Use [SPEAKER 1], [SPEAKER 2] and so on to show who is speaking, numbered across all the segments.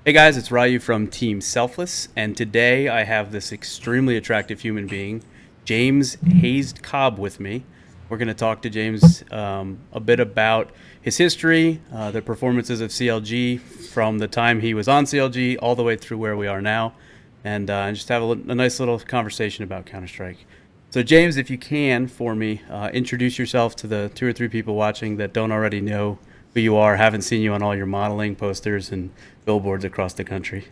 [SPEAKER 1] Hey guys, it's Ryu from Team Selfless, and today I have this extremely attractive human being, James Hazed Cobb, with me. We're going to talk to James a bit about his history, the performances of CLG from the time he was on CLG all the way through where we are now, and just have a nice little conversation about Counter-Strike. So James, if you can, for me, introduce yourself to the 2 or 3 people watching that don't already know who you are, haven't seen you on all your modeling posters and billboards across the country.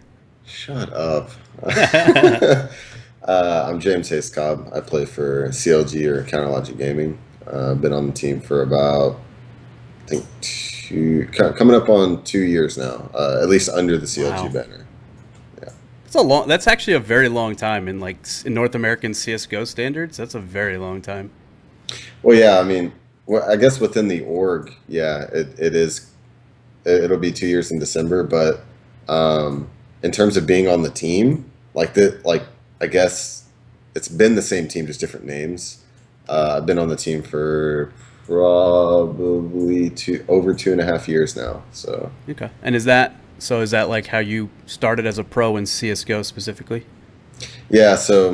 [SPEAKER 2] Shut up. I'm James Hayes Cobb. I play for CLG or Counterlogic Gaming. I've been on the team for about, I think, coming up on 2 years now, at least under the CLG
[SPEAKER 1] Wow,
[SPEAKER 2] banner. Yeah.
[SPEAKER 1] that's actually a very long time in in North American CS:GO standards. That's a very long time.
[SPEAKER 2] Well, yeah, I mean, well, I guess within the org, yeah, it is. It'll be 2 years in December, but in terms of being on the team, I guess it's been the same team, just different names. I've been on the team for probably over 2.5 years now. So
[SPEAKER 1] Okay, and is that like how you started as a pro in CS:GO specifically?
[SPEAKER 2] yeah, so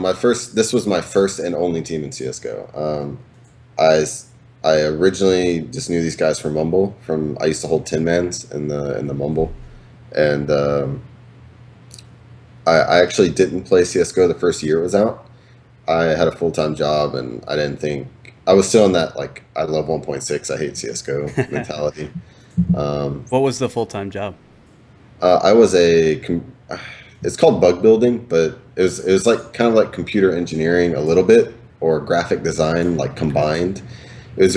[SPEAKER 2] this was my first and only team in CS:GO. I I originally just knew these guys from Mumble. I used to hold tin mans in the Mumble, and I actually didn't play CS:GO the first year it was out. I had a full time job, and I didn't think I was still in that like I love 1.6, I hate CS:GO mentality. Um,
[SPEAKER 1] What was the full time job?
[SPEAKER 2] I was it's called bug building, but it was like kind of like computer engineering a little bit or graphic design like
[SPEAKER 1] Okay,
[SPEAKER 2] combined. It was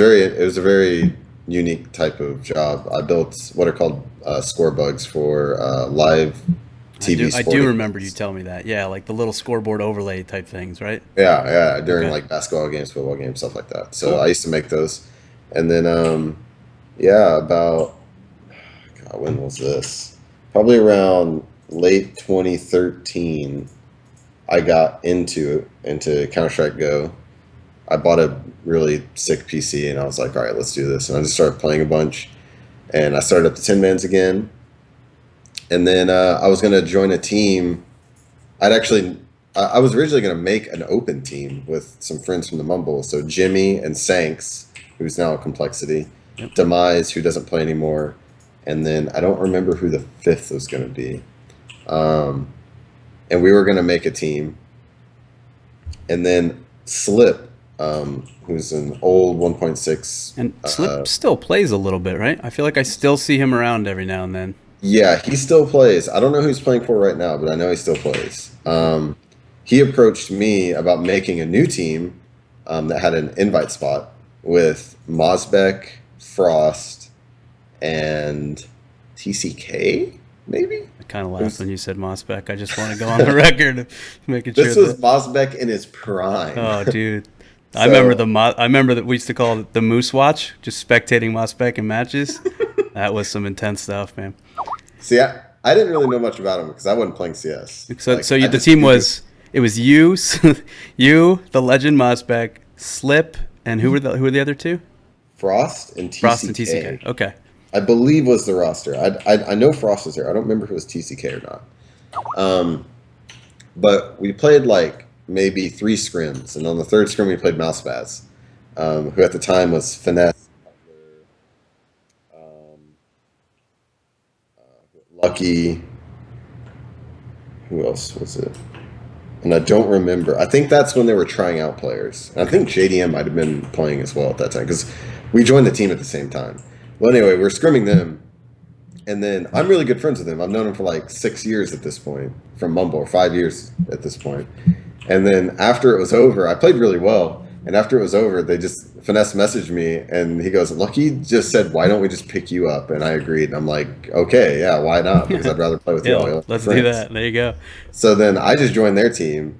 [SPEAKER 2] a very unique type of job. I built what are called score bugs for live
[SPEAKER 1] I
[SPEAKER 2] TV
[SPEAKER 1] do I do
[SPEAKER 2] sporting
[SPEAKER 1] remember you
[SPEAKER 2] events.
[SPEAKER 1] telling me that. Yeah, like the little scoreboard overlay type things, right?
[SPEAKER 2] Yeah, yeah, during
[SPEAKER 1] Okay,
[SPEAKER 2] like basketball games, football games, stuff like that. So
[SPEAKER 1] cool.
[SPEAKER 2] I used to make those, and then yeah, about God, when was this? Probably around late 2013. I got into Counter Strike Go. I bought a really sick PC, and I was like, all right, let's do this. And I just started playing a bunch, and I started up the Tin Mans again. And then I was gonna join a team. I'd actually, I was originally gonna make an open team with some friends from the Mumble. So Jimmy and Sanks, who's now a Complexity,
[SPEAKER 1] Yep.
[SPEAKER 2] Demise, who doesn't play anymore, and then I don't remember who the fifth was gonna be. Um, and we were gonna make a team, and then Slip, who's an old 1.6.
[SPEAKER 1] And Slip still plays a little bit, right? I feel like I still see him around every now and then.
[SPEAKER 2] Yeah, he still plays. I don't know who he's playing for right now, but I know he still plays.
[SPEAKER 1] Okay.
[SPEAKER 2] He approached me about making a new team that had an invite spot with Mosbeck, Frost, and TCK, maybe?
[SPEAKER 1] I kind of
[SPEAKER 2] It
[SPEAKER 1] laughed
[SPEAKER 2] was,
[SPEAKER 1] when you said Mossback. I just want to go on the record making sure
[SPEAKER 2] this was
[SPEAKER 1] that.
[SPEAKER 2] Mosbeck in his prime.
[SPEAKER 1] Oh, dude.
[SPEAKER 2] So,
[SPEAKER 1] I remember that we used to call it the Moose Watch, just spectating Mossback in matches. That was some intense stuff, man.
[SPEAKER 2] see, I didn't really know much about him because I wasn't playing CS. Like, I
[SPEAKER 1] The
[SPEAKER 2] just
[SPEAKER 1] team
[SPEAKER 2] knew this
[SPEAKER 1] was it was you, you, the legend Mossback, Slip, and who were the other two?
[SPEAKER 2] Frost and
[SPEAKER 1] Frost and TCK.
[SPEAKER 2] TCK.
[SPEAKER 1] Okay.
[SPEAKER 2] I believe was the roster. I know Frost was there. I don't remember if it was TCK or not. Um, but we played like maybe 3 scrims, and on the third scrim we played Mousebaz, who at the time was Finesse, um, Lucky. Who else was it? And I don't remember. I think that's when they were trying out players. And I
[SPEAKER 1] Okay.
[SPEAKER 2] think JDM might have been playing as well at that time because we joined the team at the same time. Well, anyway, we're scrimming them, and then I'm really good friends with him. I've known him for like 6 years at this point, from Mumble, or 5 years at this point. And then after it was over, I played really well. And after it was over, they just Finesse messaged me, and he goes, "Lucky just said, why don't we just pick you up?" And I agreed. And I'm like, "Okay, yeah, why not? Because I'd rather play with y'all.
[SPEAKER 1] Yeah,
[SPEAKER 2] Y'all are my
[SPEAKER 1] let's do
[SPEAKER 2] friends."
[SPEAKER 1] that. There you go.
[SPEAKER 2] So then I just joined their team.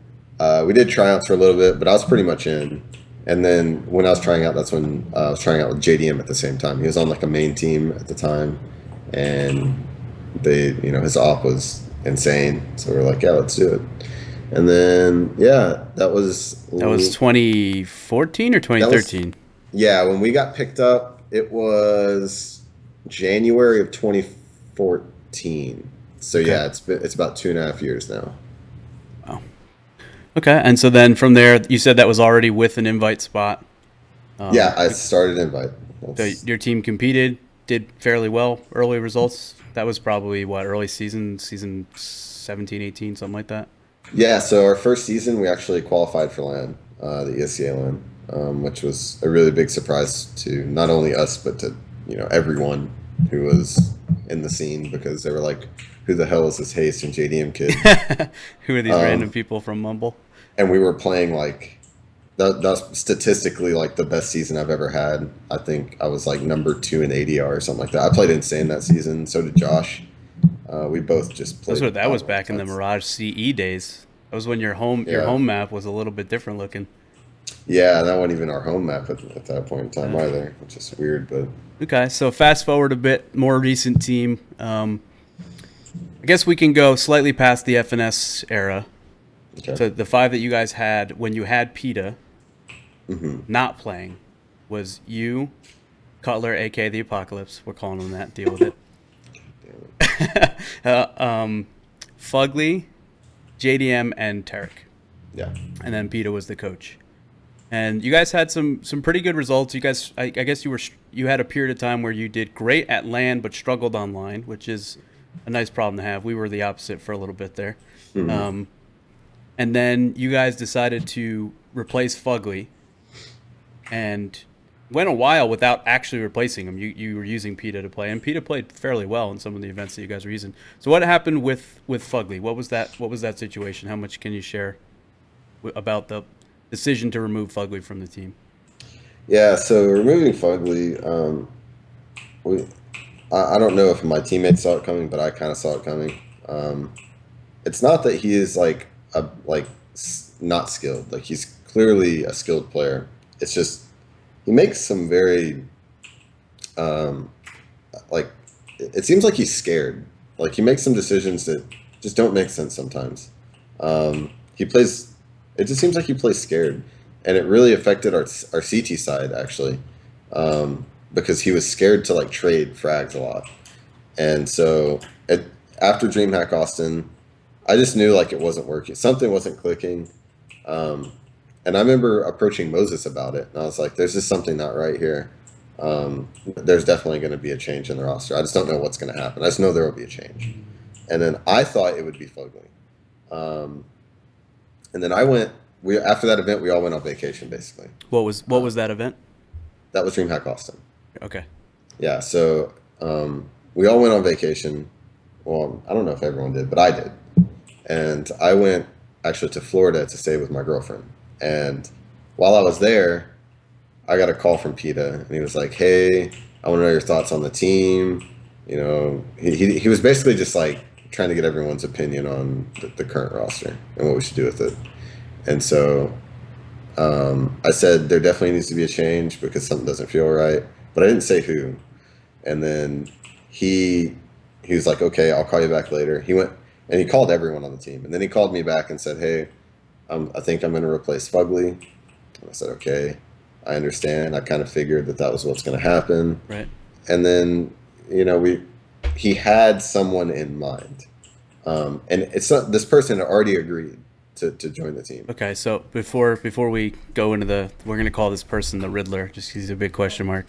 [SPEAKER 2] We did tryouts for a little bit, but I was pretty much in. And then when I was trying out, that's when I was trying out with JDM at the same time. He was on like a main team at the time, and his op was insane. So we are like, yeah, let's do it. And then yeah,
[SPEAKER 1] That was 2014 or
[SPEAKER 2] that was
[SPEAKER 1] 2013.
[SPEAKER 2] yeah. When we got picked up, it was January of 2014. So
[SPEAKER 1] Okay.
[SPEAKER 2] yeah, it's about 2.5 years now.
[SPEAKER 1] Wow. Okay. And so then from there, you said that was already with an invite spot.
[SPEAKER 2] Yeah, I
[SPEAKER 1] You-
[SPEAKER 2] started Invite.
[SPEAKER 1] So
[SPEAKER 2] That's
[SPEAKER 1] your team competed, did fairly well, early results. That was probably what, early season 17, 18, something like that.
[SPEAKER 2] Yeah, so our first season we actually qualified for LAN, the ESCA LAN, which was a really big surprise to not only us but to everyone who was in the scene because they were like, "Who the hell is this Haste and JDM kid?"
[SPEAKER 1] Who are these random people from Mumble?
[SPEAKER 2] And we were playing like that's statistically like the best season I've ever had. I think I was like number two in ADR or something like that. I played insane that season. So did Josh. We both just played
[SPEAKER 1] That
[SPEAKER 2] out
[SPEAKER 1] was
[SPEAKER 2] of our
[SPEAKER 1] back in the
[SPEAKER 2] minds.
[SPEAKER 1] Mirage CE days. That was when your
[SPEAKER 2] Yeah.
[SPEAKER 1] home map was a little bit different looking.
[SPEAKER 2] Yeah, that wasn't even our home map at that point in time
[SPEAKER 1] Uh,
[SPEAKER 2] either, which is weird. But
[SPEAKER 1] okay, so fast forward a bit, more recent team. I guess we can go slightly past the FNS era.
[SPEAKER 2] okay.
[SPEAKER 1] So the five that you guys had when you had Pita
[SPEAKER 2] Hmm.
[SPEAKER 1] not playing was you, Cutler, aka the Apocalypse. We're calling him that. Deal with it.
[SPEAKER 2] Damn it.
[SPEAKER 1] Fugly, JDM, and Tarik,
[SPEAKER 2] Yeah.
[SPEAKER 1] and then Pita was the coach. And you guys had some pretty good results. You guys, I guess you had a period of time where you did great at LAN but struggled online, which is a nice problem to have. We were the opposite for a little bit there.
[SPEAKER 2] Hmm.
[SPEAKER 1] Um, and then you guys decided to replace Fugly, and went a while without actually replacing him. You were using Pita to play, and Pita played fairly well in some of the events that you guys were using. So what happened with Fugly? What was that situation? How much can you share about the decision to remove Fugly from the team?
[SPEAKER 2] Yeah. So removing Fugly, we I don't know if my teammates saw it coming, but I kind of saw it coming. Um, it's not that he is like not skilled. Like he's clearly a skilled player. It's just he makes some very um, like it seems like he's scared. Like he makes some decisions that just don't make sense sometimes. He plays. It just seems like he plays scared, and it really affected our CT side actually, because he was scared to like trade frags a lot, and so after DreamHack Austin, I just knew like it wasn't working. Something wasn't clicking. Um, and I remember approaching Moses about it, and I was like, "There's just something not right here. There's definitely going to be a change in the roster. I just don't know what's going to happen. I just know there will be a change." And then I thought it would be Fugly. Um, and then I went. We after that event, we all went on vacation. Basically,
[SPEAKER 1] What was that event?
[SPEAKER 2] that was DreamHack Austin.
[SPEAKER 1] Okay.
[SPEAKER 2] Yeah. So we all went on vacation. Well, I don't know if everyone did, but I did. And I went actually to Florida to stay with my girlfriend. And while I was there, I got a call from Pita, and he was like, "Hey, I want to know your thoughts on the team." He was basically just like trying to get everyone's opinion on the current roster and what we should do with it. And so I said there definitely needs to be a change because something doesn't feel right, but I didn't say who. And then he he was like, "Okay, I'll call you back later." He went and he called everyone on the team, and then he called me back and said, "Hey, I think I'm going to replace Fugly." And I said, "Okay, I understand. I kind of figured that was what's going to happen."
[SPEAKER 1] Right.
[SPEAKER 2] And then we he had someone in mind, and it's not this person had already agreed to join the team.
[SPEAKER 1] Okay. So before we go into we're gonna call this person the Riddler, just 'cause he's a big question mark.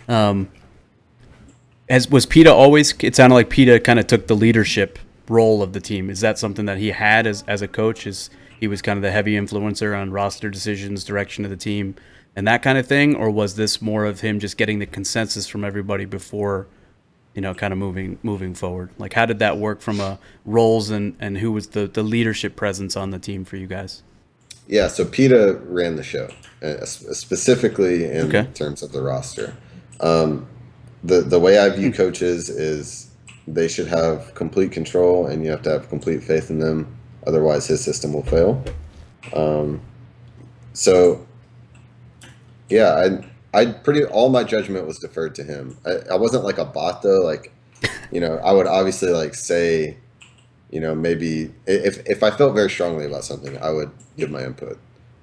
[SPEAKER 1] Um, As was Pita always? It sounded like Pita kind of took the leadership role of the team. Is that something that he had as a coach? Is he was kind of the heavy influencer on roster decisions, direction of the team, and that kind of thing, or was this more of him just getting the consensus from everybody before, kind of moving forward? Like, how did that work from a roles and who was the leadership presence on the team for you guys?
[SPEAKER 2] Yeah, so PETA ran the show, specifically
[SPEAKER 1] Okay.
[SPEAKER 2] in terms of the roster. Um, the way I view
[SPEAKER 1] Hmm.
[SPEAKER 2] coaches is they should have complete control, and you have to have complete faith in them. Otherwise, his system will fail. Um, so yeah, I pretty all my judgment was deferred to him. I wasn't like a bot though. Like, I would obviously like say, maybe if I felt very strongly about something, I would give my input.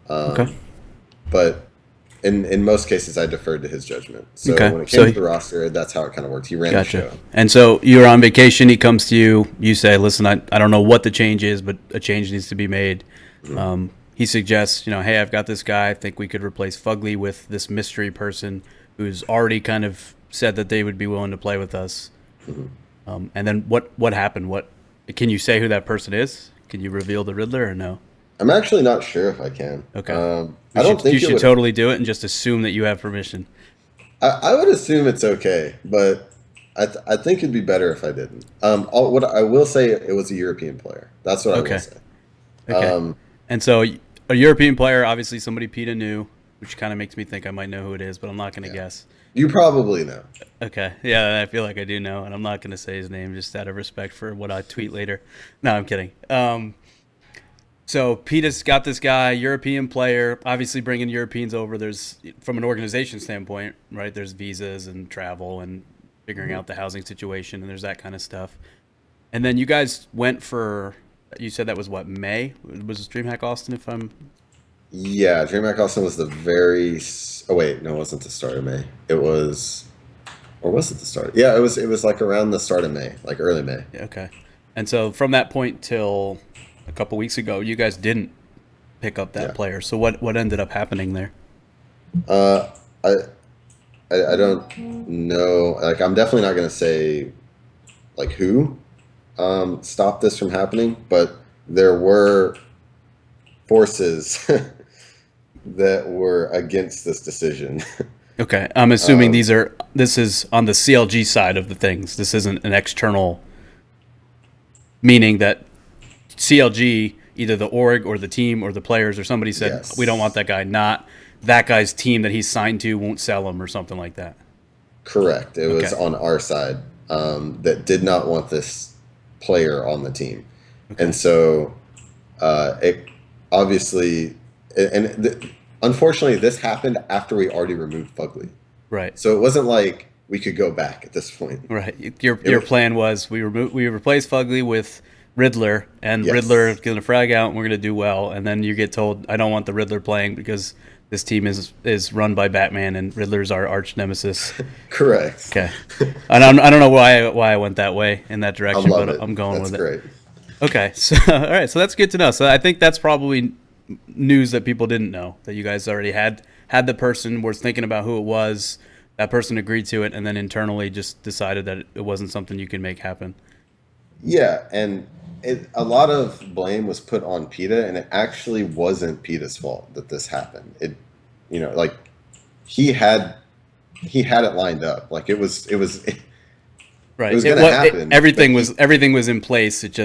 [SPEAKER 1] Okay.
[SPEAKER 2] Um, but in most cases, I deferred to his judgment. So
[SPEAKER 1] Okay.
[SPEAKER 2] when it came
[SPEAKER 1] So
[SPEAKER 2] to the roster, that's how it kind of worked. He ran the
[SPEAKER 1] gotcha.
[SPEAKER 2] show.
[SPEAKER 1] And so you're on vacation. He comes to you. You say, "Listen, I don't know what the change is, but a change needs to be made." He suggests, "Hey, I've got this guy. I think we could replace Fugly with this mystery person who's already kind of said that they would be willing to play with us." And then what happened? What can you say who that person is? Can you reveal the Riddler or no?
[SPEAKER 2] I'm actually not sure if I can.
[SPEAKER 1] Okay.
[SPEAKER 2] I don't
[SPEAKER 1] You
[SPEAKER 2] think it
[SPEAKER 1] should
[SPEAKER 2] would.
[SPEAKER 1] totally do it and just assume that you have permission.
[SPEAKER 2] I would assume it's okay, but I think it'd be better if I didn't. What I will say, it was a European player. That's what I will
[SPEAKER 1] Okay.
[SPEAKER 2] say.
[SPEAKER 1] Okay. And so a European player, obviously somebody Pita knew, which kind of makes me think I might know who it is, but I'm not going to guess.
[SPEAKER 2] You probably know.
[SPEAKER 1] Okay. Yeah, I feel like I do know, and I'm not going to say his name just out of respect for what I tweet later. No, I'm kidding. So Pita's got this guy, European player, obviously bringing Europeans over. There's, from an organization standpoint, right, there's visas and travel and figuring out the housing situation, and there's that kind of stuff. And then you guys went for, you said that was what, May? Was it DreamHack Austin, if I'm...
[SPEAKER 2] Yeah, DreamHack Austin was the very. Oh wait, no, it wasn't the start of May. It was, or was it the start? Yeah, it was. It was like around the start of May, like early May.
[SPEAKER 1] Okay. And so from that point till a couple weeks ago, you guys didn't pick up that
[SPEAKER 2] Yeah.
[SPEAKER 1] player. So what ended up happening there?
[SPEAKER 2] Uh, I I don't know. Like, I'm definitely not gonna say like who stopped this from happening, but there were forces that were against this decision.
[SPEAKER 1] Okay. I'm assuming
[SPEAKER 2] um,
[SPEAKER 1] this is on the CLG side of the things. This isn't an external, meaning that CLG, either the org or the team or the players or somebody said,
[SPEAKER 2] yes,
[SPEAKER 1] we don't want that guy, not that guy's team that he's signed to won't sell him or something like that.
[SPEAKER 2] correct. It was
[SPEAKER 1] Okay.
[SPEAKER 2] on our side that did not want this player on the team,
[SPEAKER 1] Okay.
[SPEAKER 2] and so it obviously, unfortunately, this happened after we already removed Fugly.
[SPEAKER 1] Right.
[SPEAKER 2] So it wasn't like we could go back at this point.
[SPEAKER 1] Right. Your plan was we replace Fugly with Riddler, and
[SPEAKER 2] Yes.
[SPEAKER 1] Riddler is going to frag out, and we're going to do well. And then you get told, I don't want the Riddler playing because this team is run by Batman, and Riddler's our arch nemesis.
[SPEAKER 2] Correct.
[SPEAKER 1] Okay. And I don't know why I went that way in that
[SPEAKER 2] I
[SPEAKER 1] direction,
[SPEAKER 2] love
[SPEAKER 1] but
[SPEAKER 2] it.
[SPEAKER 1] I'm going
[SPEAKER 2] That's
[SPEAKER 1] with
[SPEAKER 2] great.
[SPEAKER 1] it. Okay. So all right. So that's good to know. So I think that's probably news that people didn't know, that you guys already had the person, was thinking about who it was. That person agreed to it, and then internally just decided that it wasn't something you can make happen.
[SPEAKER 2] Yeah, and a lot of blame was put on Pita, and it actually wasn't Pita's fault that this happened. Like he had it lined up. Like it
[SPEAKER 1] Right.
[SPEAKER 2] was going to happen.
[SPEAKER 1] Everything
[SPEAKER 2] but
[SPEAKER 1] everything was in place. It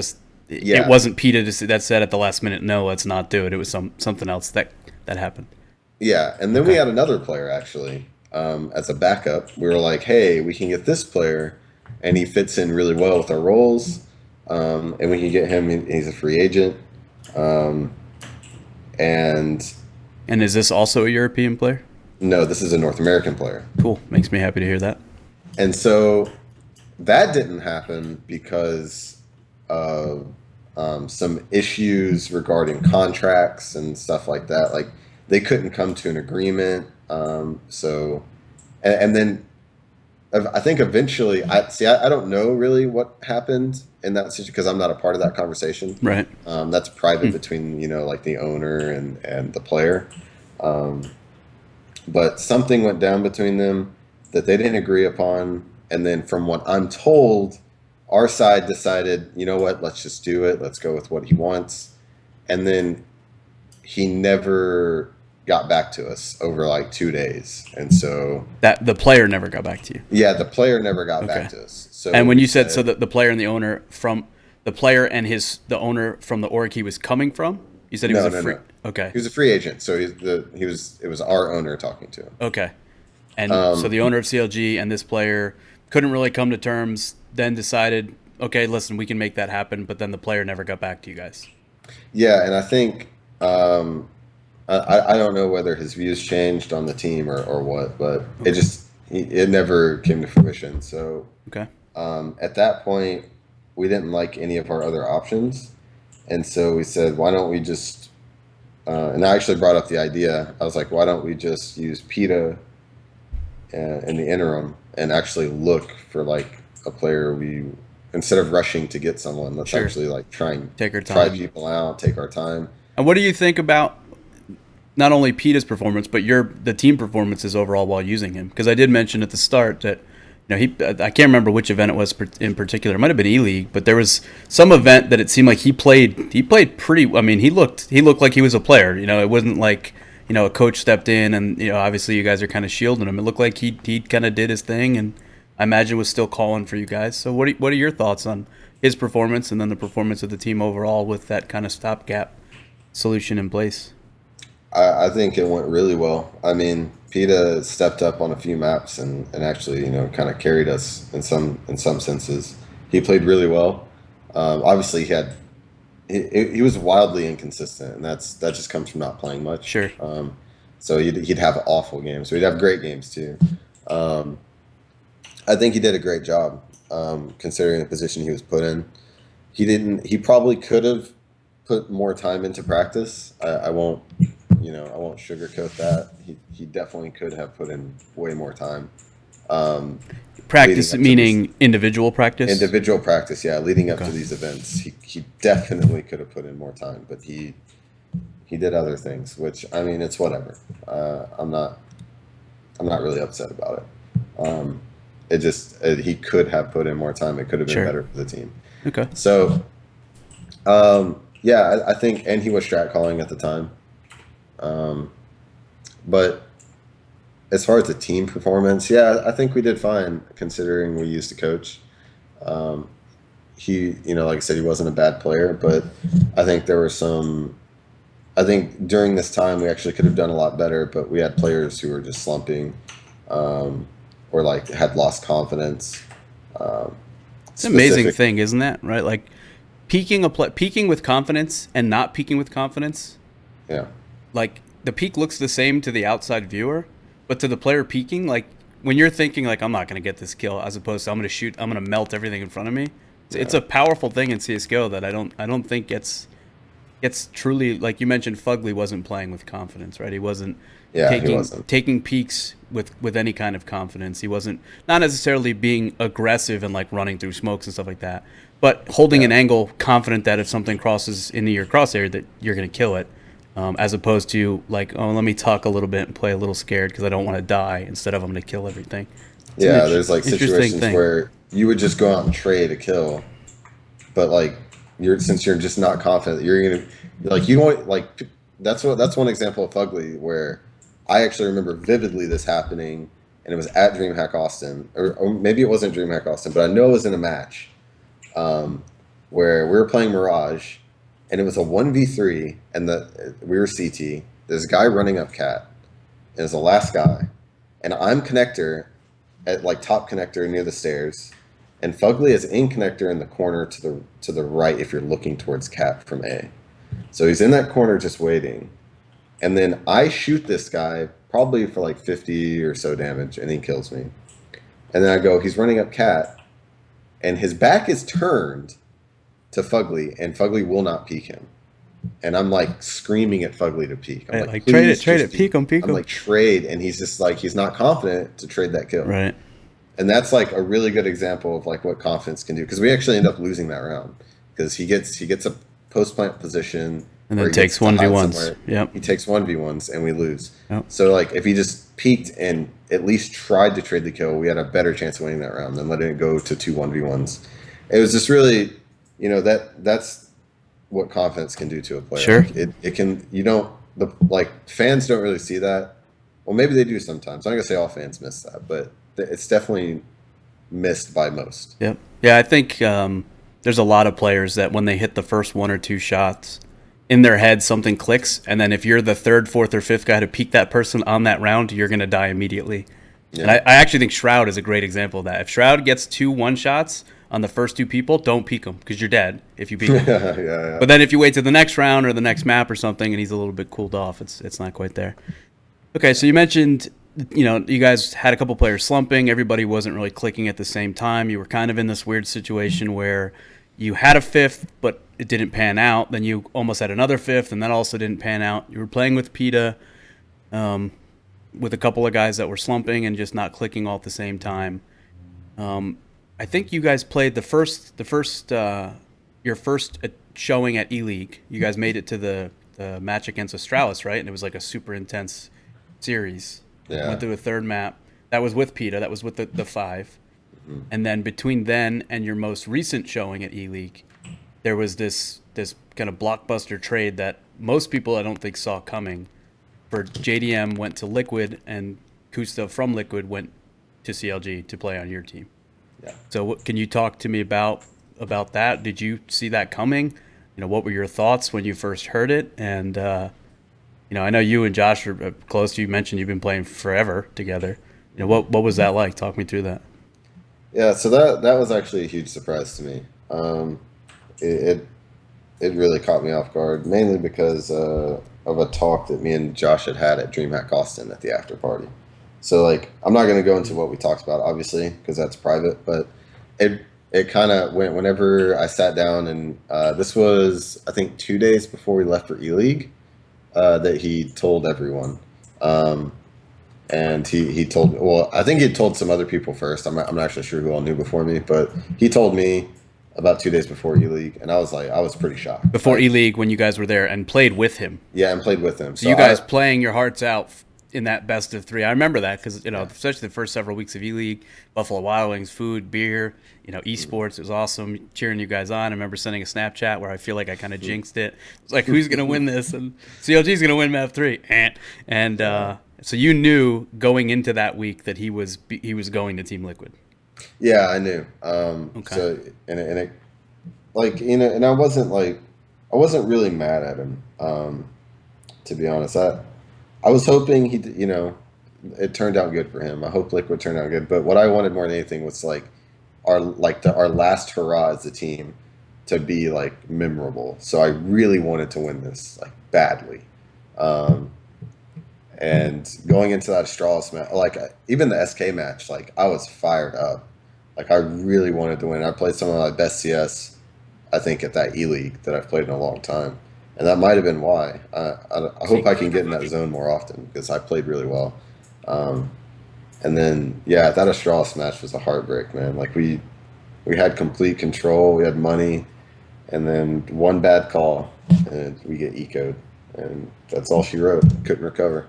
[SPEAKER 2] yeah,
[SPEAKER 1] wasn't Peta that said at the last minute, no, let's not do it. It was something else that happened.
[SPEAKER 2] yeah, and then we had another player actually as a backup. We were like, hey, we can get this player, and he fits in really well with our roles, and we can get him. He's a free agent, and
[SPEAKER 1] And is this also a European player?
[SPEAKER 2] no, this is a North American player.
[SPEAKER 1] Cool. Makes me happy to hear that.
[SPEAKER 2] And so that didn't happen because of some issues regarding contracts and stuff like that. Like they couldn't come to an agreement. And then I think eventually, I don't know really what happened in that situation because I'm not a part of that conversation.
[SPEAKER 1] Right.
[SPEAKER 2] That's private between like the owner and the player. But something went down between them that they didn't agree upon. And then from what I'm told, our side decided, you know what, let's just do it. Let's go with what he wants. And then he never got back to us over like 2 days. And so
[SPEAKER 1] That the player never got back to you.
[SPEAKER 2] yeah, the player never got
[SPEAKER 1] Okay.
[SPEAKER 2] back to us. So
[SPEAKER 1] And when
[SPEAKER 2] we
[SPEAKER 1] you said so that the player and the owner from the player and the owner from the org he was coming from, you said he was a free.
[SPEAKER 2] no.
[SPEAKER 1] Okay.
[SPEAKER 2] He was a free agent, so it was our owner talking to him.
[SPEAKER 1] Okay. And so the owner of CLG and this player couldn't really come to terms, then decided, okay, listen, we can make that happen, but then the player never got back to you guys.
[SPEAKER 2] Yeah, and I think I don't know whether his views changed on the team or what, but it never came to fruition. So
[SPEAKER 1] Okay.
[SPEAKER 2] at that point, we didn't like any of our other options, and so we said, why don't we just and I actually brought up the idea. I was like, why don't we just use Pita in the interim and actually look for like a player we instead of rushing to get someone, let's
[SPEAKER 1] Sure.
[SPEAKER 2] actually like
[SPEAKER 1] Take our
[SPEAKER 2] try
[SPEAKER 1] time.
[SPEAKER 2] people out, take our time.
[SPEAKER 1] And what do you think about not only Pita's performance, but the team performances overall while using him? Because I did mention at the start that I can't remember which event it was in particular. It might have been E-League, but there was some event that it seemed like he played pretty. I mean, he looked like he was a player. It wasn't like a coach stepped in and obviously you guys are kind of shielding him. It looked like he kind of did his thing, and I imagine was still calling for you guys. So what are your thoughts on his performance and then the performance of the team overall with that kind of stopgap solution in place?
[SPEAKER 2] I think it went really well. I mean, PETA stepped up on a few maps and actually, kind of carried us in some senses. He played really well. Obviously, he was wildly inconsistent, and that just comes from not playing much.
[SPEAKER 1] Sure.
[SPEAKER 2] So he'd have awful games. So he'd have great games too. Um, I think he did a great job, considering the position he was put in. He didn't. He probably could have put more time into practice. I won't, I won't sugarcoat that. He definitely could have put in way more time. Um,
[SPEAKER 1] Practice
[SPEAKER 2] leading up to
[SPEAKER 1] meaning individual practice.
[SPEAKER 2] individual practice, yeah, leading up to
[SPEAKER 1] Okay.
[SPEAKER 2] these events, he definitely could have put in more time, but he did other things, which I mean, it's whatever. I'm not really upset about it. It just he could have put in more time. It could have been
[SPEAKER 1] Sure.
[SPEAKER 2] better for the team.
[SPEAKER 1] Okay.
[SPEAKER 2] So, yeah, I think, and he was strat calling at the time. Um, but as far as the team performance, yeah, I think we did fine considering we used a coach. Um, like I said, he wasn't a bad player, but I think there were some. I think during this time we actually could have done a lot better, but we had players who were just slumping, um, or like had lost confidence. Um,
[SPEAKER 1] It's an amazing
[SPEAKER 2] specific,
[SPEAKER 1] thing, isn't that? Right? Like peaking with confidence and not peaking with confidence.
[SPEAKER 2] yeah,
[SPEAKER 1] Like the peak looks the same to the outside viewer, but to the player peaking, like when you're thinking like I'm not going to get this kill, as opposed to I'm going to melt everything in front of me. It's
[SPEAKER 2] yeah,
[SPEAKER 1] a powerful thing in CS:GO that I don't think it's truly, like you mentioned. Fugly wasn't playing with confidence, right? He wasn't
[SPEAKER 2] yeah. He
[SPEAKER 1] taking
[SPEAKER 2] wasn't.
[SPEAKER 1] taking peaks with any kind of confidence. He wasn't, not necessarily being aggressive and like running through smokes and stuff like that, but holding
[SPEAKER 2] Yeah,
[SPEAKER 1] an angle, confident that if something crosses into your crosshair, that you're going to kill it, as opposed to like, oh, let me tuck a little bit and play a little scared because I don't want to die, instead of I'm going to kill everything. It's an
[SPEAKER 2] yeah. There's like
[SPEAKER 1] interesting
[SPEAKER 2] situations
[SPEAKER 1] thing.
[SPEAKER 2] where you would just go out and trade a kill, but like since you're just not confident that you're gonna like you don't like that's one example of Fugly where I actually remember vividly this happening, and it was at DreamHack Austin, or maybe it wasn't DreamHack Austin, but I know it was in a match, um, where we were playing Mirage, and it was a 1v3, and we were CT. There's a guy running up cat, and it's the last guy, and I'm connector at like top connector near the stairs, and Fugly is in connector in the corner to the right if you're looking towards cat from A. So he's in that corner just waiting, and then I shoot this guy probably for like 50 or so damage, and he kills me. And then I go, he's running up cat, and his back is turned to Fugly, and Fugly will not peek him. And I'm like screaming at Fugly to peek. I'm
[SPEAKER 1] Right?
[SPEAKER 2] like,
[SPEAKER 1] Like
[SPEAKER 2] please
[SPEAKER 1] trade
[SPEAKER 2] just
[SPEAKER 1] it, peek
[SPEAKER 2] peek.
[SPEAKER 1] him, peek
[SPEAKER 2] I'm
[SPEAKER 1] him.
[SPEAKER 2] like, trade. And he's just like, he's not confident to trade that kill.
[SPEAKER 1] Right.
[SPEAKER 2] And that's like a really good example of like what confidence can do. Because we actually end up losing that round. Because he gets a post plant position
[SPEAKER 1] And
[SPEAKER 2] where
[SPEAKER 1] then
[SPEAKER 2] he gets
[SPEAKER 1] takes
[SPEAKER 2] to
[SPEAKER 1] one v
[SPEAKER 2] hide
[SPEAKER 1] ones.
[SPEAKER 2] somewhere.
[SPEAKER 1] Yep.
[SPEAKER 2] He takes 1v1s and we lose.
[SPEAKER 1] Yep.
[SPEAKER 2] So like if he just peeked and at least tried to trade the kill, we had a better chance of winning that round than letting it go to two 1v1s. It was just really, that's what confidence can do to a player.
[SPEAKER 1] Sure.
[SPEAKER 2] Like it can, fans don't really see that. Well, maybe they do sometimes. I'm not gonna say all fans miss that, but it's definitely missed by most.
[SPEAKER 1] Yep. Yeah, I think there's a lot of players that when they hit the first one or two shots, in their head something clicks, and then if you're the third, fourth, or fifth guy to peek that person on that round, you're gonna die immediately. And
[SPEAKER 2] Yeah.
[SPEAKER 1] I actually think Shroud is a great example of that. If Shroud gets 2 1-shots on the first two people, don't peek him because you're dead if you peek him.
[SPEAKER 2] Yeah, yeah.
[SPEAKER 1] But then if you wait to the next round or the next map or something, and he's a little bit cooled off, it's not quite there. Okay, so you mentioned, you guys had a couple players slumping. Everybody wasn't really clicking at the same time. You were kind of in this weird situation where, you had a fifth, but it didn't pan out. Then you almost had another fifth, and that also didn't pan out. You were playing with Pita, with a couple of guys that were slumping and just not clicking all at the same time. I think you guys played your first showing at E League. You guys made it to the match against Australis, right? And it was like a super intense series.
[SPEAKER 2] Yeah.
[SPEAKER 1] Went through a third map. That was with Pita. That was with the five.
[SPEAKER 2] Mm-hmm.
[SPEAKER 1] And then between then and your most recent showing at E League, there was this kind of blockbuster trade that most people I don't think saw coming. For JDM went to Liquid, and Koosta from Liquid went to CLG to play on your team.
[SPEAKER 2] Yeah.
[SPEAKER 1] So can you talk to me about that? Did you see that coming? What were your thoughts when you first heard it? And I know you and Josh are close. You mentioned you've been playing forever together. What was that like? Talk me through that.
[SPEAKER 2] Yeah, so that was actually a huge surprise to me. It really caught me off guard, mainly because of a talk that me and Josh had at DreamHack Austin at the after party. So like, I'm not going to go into what we talked about, obviously, because that's private. But it kind of went whenever I sat down, and this was I think 2 days before we left for E League, that he told everyone. And he told me, well, I think he told some other people first. I'm not actually sure who all knew before me, but he told me about 2 days before E League, and I was pretty shocked.
[SPEAKER 1] Before E League, when you guys were there and played with him.
[SPEAKER 2] Yeah, and played with him.
[SPEAKER 1] So you guys playing your hearts out in that best of three. I remember that because, especially the first several weeks of E League, Buffalo Wild Wings, food, beer, esports. It was awesome cheering you guys on. I remember sending a Snapchat where I feel like I kind of jinxed it. It's like, who's going to win this? And CLG's going to win map 3. And so you knew going into that week that he was going to Team Liquid.
[SPEAKER 2] Yeah, I knew.
[SPEAKER 1] Okay.
[SPEAKER 2] So and it like and I wasn't really mad at him. To be honest, I was hoping it turned out good for him. I hope Liquid turned out good. But what I wanted more than anything was our last hurrah as a team to be like memorable. So I really wanted to win this like badly. And going into that Australis match, even the SK match, I was fired up. I really wanted to win. I played some of my best CS, I think, at that E League that I've played in a long time, and that might have been why. I hope I can get in that zone more often because I played really well. And then that Australis match was a heartbreak, man. We had complete control, we had money, and then one bad call, and we get ecoed, and that's all she wrote. Couldn't recover.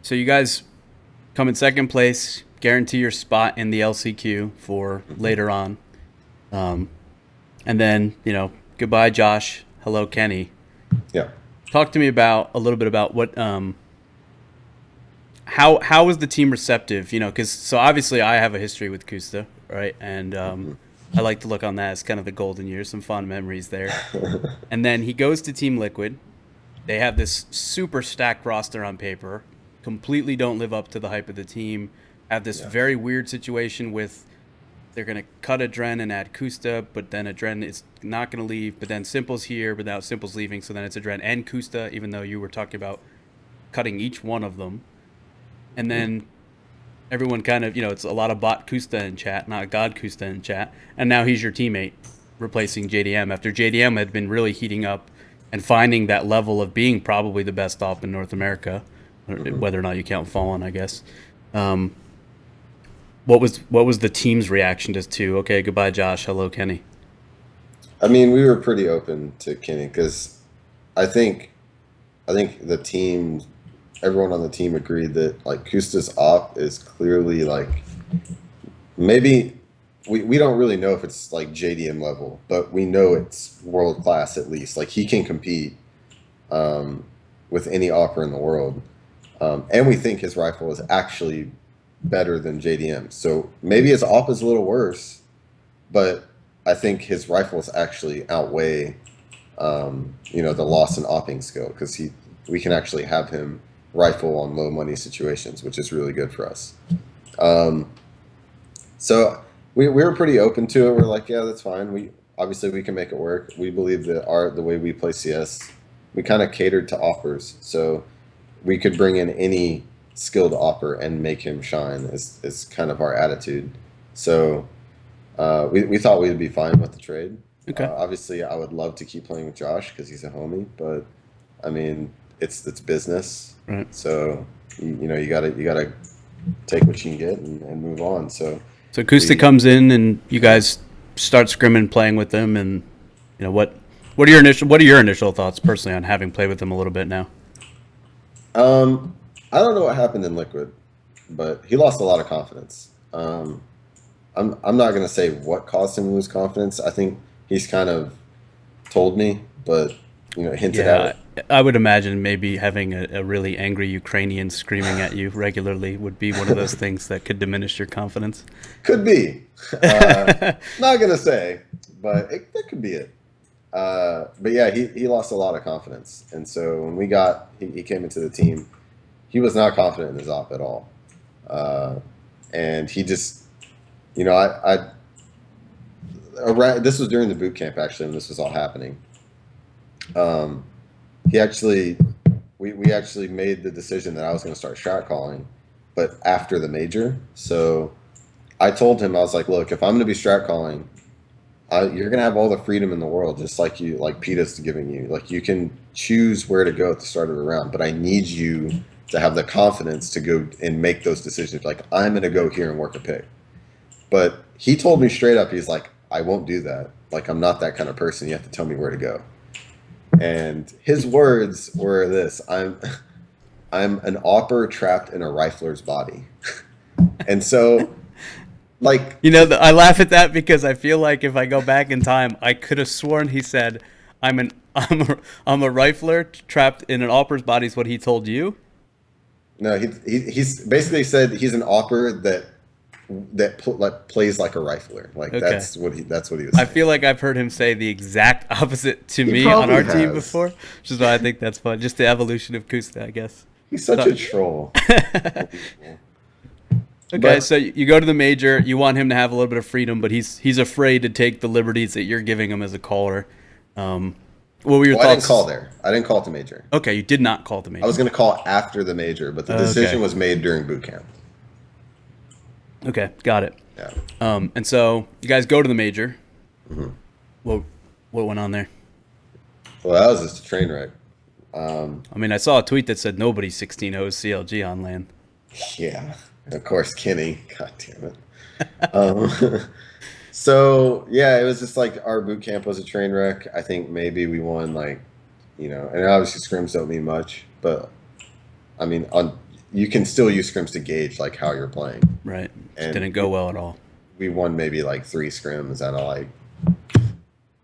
[SPEAKER 1] So you guys come in second place, guarantee your spot in the LCQ for later on. And then, goodbye, Josh. Hello, Kenny.
[SPEAKER 2] Yeah.
[SPEAKER 1] Talk to me a little bit about what, how was the team receptive? So obviously I have a history with Koosta, right? And I like to look on that as kind of the golden years, some fond memories there. And then he goes to Team Liquid. They have this super stacked roster on paper. Completely don't live up to the hype of the team. Have this very weird situation with they're going to cut Adren and add Koosta, but then Adren is not going to leave. But then Simple's here, but now Simple's leaving. So then it's Adren and Koosta, even though you were talking about cutting each one of them. And then everyone kind of, it's a lot of bot Koosta in chat, not God Koosta in chat. And now he's your teammate, replacing JDM after JDM had been really heating up and finding that level of being probably the best op in North America. Whether or not you count Fallen, I guess. What was the team's reaction to okay, goodbye, Josh, hello, Kenny?
[SPEAKER 2] I mean, we were pretty open to Kenny because I think the team, everyone on the team agreed that Koosta's op is clearly maybe we don't really know if it's JDM level, but we know it's world class at least. He can compete with any opper in the world. And we think his rifle is actually better than JDM. So maybe his op is a little worse, but I think his rifles actually outweigh, the loss in opping skill because we can actually have him rifle on low money situations, which is really good for us. So we were pretty open to it. We're like, yeah, that's fine. We can make it work. We believe that the way we play CS, we kind of catered to offers. So we could bring in any skilled opper and make him shine is kind of our attitude. So We thought we'd be fine with the trade.
[SPEAKER 1] Okay.
[SPEAKER 2] Obviously, I would love to keep playing with Josh because he's a homie, but I mean, it's business.
[SPEAKER 1] Right.
[SPEAKER 2] So you gotta take what you can get and move on. So
[SPEAKER 1] So Koosta
[SPEAKER 2] we
[SPEAKER 1] comes in and you
[SPEAKER 2] yeah.
[SPEAKER 1] guys start scrimming, playing with them, and what are your initial thoughts personally on having played with them a little bit now?
[SPEAKER 2] Um, I don't know what happened in Liquid, but he lost a lot of confidence. I'm not gonna say what caused him to lose confidence. I think he's kind of told me, but hinted at
[SPEAKER 1] Yeah,
[SPEAKER 2] it.
[SPEAKER 1] I would imagine maybe having a really angry Ukrainian screaming at you regularly would be one of those things that could diminish your confidence.
[SPEAKER 2] Could be. Not gonna say, but that could be it. But yeah, he lost a lot of confidence, and so when he came into the team, he was not confident in his op at all, uh, and he just I this was during the boot camp actually, and this was all happening. Um, he actually we actually made the decision that I was going to start strat calling, but after the major. So I told him, I was like, look, if I'm going to be strat calling, you're going to have all the freedom in the world, just like Pita's giving you. Like you can choose where to go at the start of the round, but I need you to have the confidence to go and make those decisions. Like I'm going to go here and work a pick. But he told me straight up, he's like, I won't do that. Like I'm not that kind of person. You have to tell me where to go. And his words were this: I'm an AWPer trapped in a rifler's body. And so, like,
[SPEAKER 1] I laugh at that because I feel like if I go back in time, I could have sworn he said, "I'm an I'm a rifler trapped in an AWPer's body." Is what he told you?
[SPEAKER 2] no, he's basically said he's an AWPer like plays like a rifler. Like
[SPEAKER 1] Okay.
[SPEAKER 2] that's what he was
[SPEAKER 1] I
[SPEAKER 2] saying.
[SPEAKER 1] feel like I've heard him say the exact opposite to
[SPEAKER 2] He
[SPEAKER 1] me on
[SPEAKER 2] probably
[SPEAKER 1] our team
[SPEAKER 2] has.
[SPEAKER 1] before, which is why I think that's fun. Just the evolution of Kusta, I guess.
[SPEAKER 2] He's such
[SPEAKER 1] So,
[SPEAKER 2] a troll. Unbelievable.
[SPEAKER 1] okay,
[SPEAKER 2] But
[SPEAKER 1] so you go to the major. You want him to have a little bit of freedom, but he's afraid to take the liberties that you're giving him as a caller. Um, what were your
[SPEAKER 2] well, I didn't call
[SPEAKER 1] thoughts?
[SPEAKER 2] there. I didn't call it the major.
[SPEAKER 1] Okay, you did not call the
[SPEAKER 2] I was
[SPEAKER 1] major.
[SPEAKER 2] going to call after the major, but the decision
[SPEAKER 1] Okay,
[SPEAKER 2] was made during boot camp.
[SPEAKER 1] okay, got it.
[SPEAKER 2] Yeah.
[SPEAKER 1] And so you guys go to the major.
[SPEAKER 2] Hmm.
[SPEAKER 1] What what went on there?
[SPEAKER 2] Well, that was just a train wreck.
[SPEAKER 1] I mean, I saw a tweet that said nobody 16-0 CLG on land.
[SPEAKER 2] Yeah. And of course, Kenny. God damn it. Um, so yeah, it was just like our boot camp was a train wreck. I think maybe we won and obviously scrims don't mean much, but I mean, you can still use scrims to gauge like how you're playing.
[SPEAKER 1] Right, just
[SPEAKER 2] And
[SPEAKER 1] didn't go well at all.
[SPEAKER 2] we won maybe like 3 scrims out of like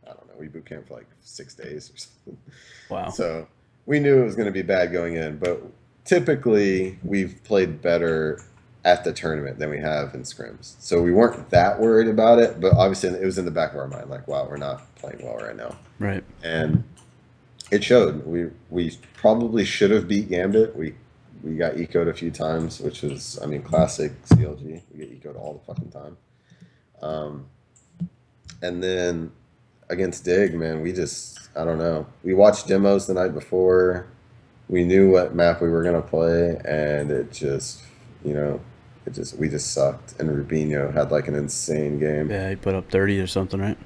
[SPEAKER 2] I don't know. We boot camp for like 6 days or something.
[SPEAKER 1] Wow.
[SPEAKER 2] So we knew it was going to be bad going in, but typically we've played better at the tournament than we have in scrims. So we weren't that worried about it, but obviously it was in the back of our mind, like, wow, we're not playing well right now.
[SPEAKER 1] Right.
[SPEAKER 2] And it showed. We probably should have beat Gambit. We got ecoed a few times, which was, I mean, classic CLG. We get ecoed all the fucking time. Um, and then against Dig, man, I don't know. We watched demos the night before. We knew what map we were gonna play, and we just sucked. And Rubinho had like an insane game.
[SPEAKER 1] Yeah, he put up 30 or something, right?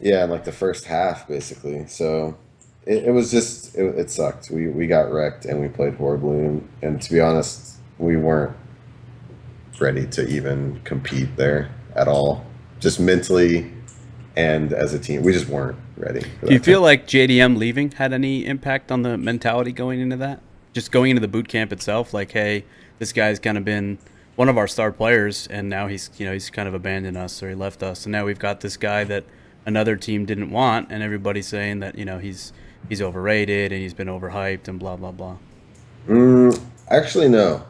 [SPEAKER 2] Yeah, in like the first half, basically. So it was just it sucked. We got wrecked, and we played horribly. And to be honest, we weren't ready to even compete there at all. Just mentally and as a team, we just weren't ready for
[SPEAKER 1] Do you
[SPEAKER 2] that
[SPEAKER 1] feel
[SPEAKER 2] type.
[SPEAKER 1] like JDM leaving had any impact on the mentality going into that? Just going into the boot camp itself, like, hey, this guy's kind of been one of our star players, and now he's kind of abandoned us or he left us, and now we've got this guy that another team didn't want, and everybody's saying that he's overrated and he's been overhyped and blah blah blah.
[SPEAKER 2] Actually, no.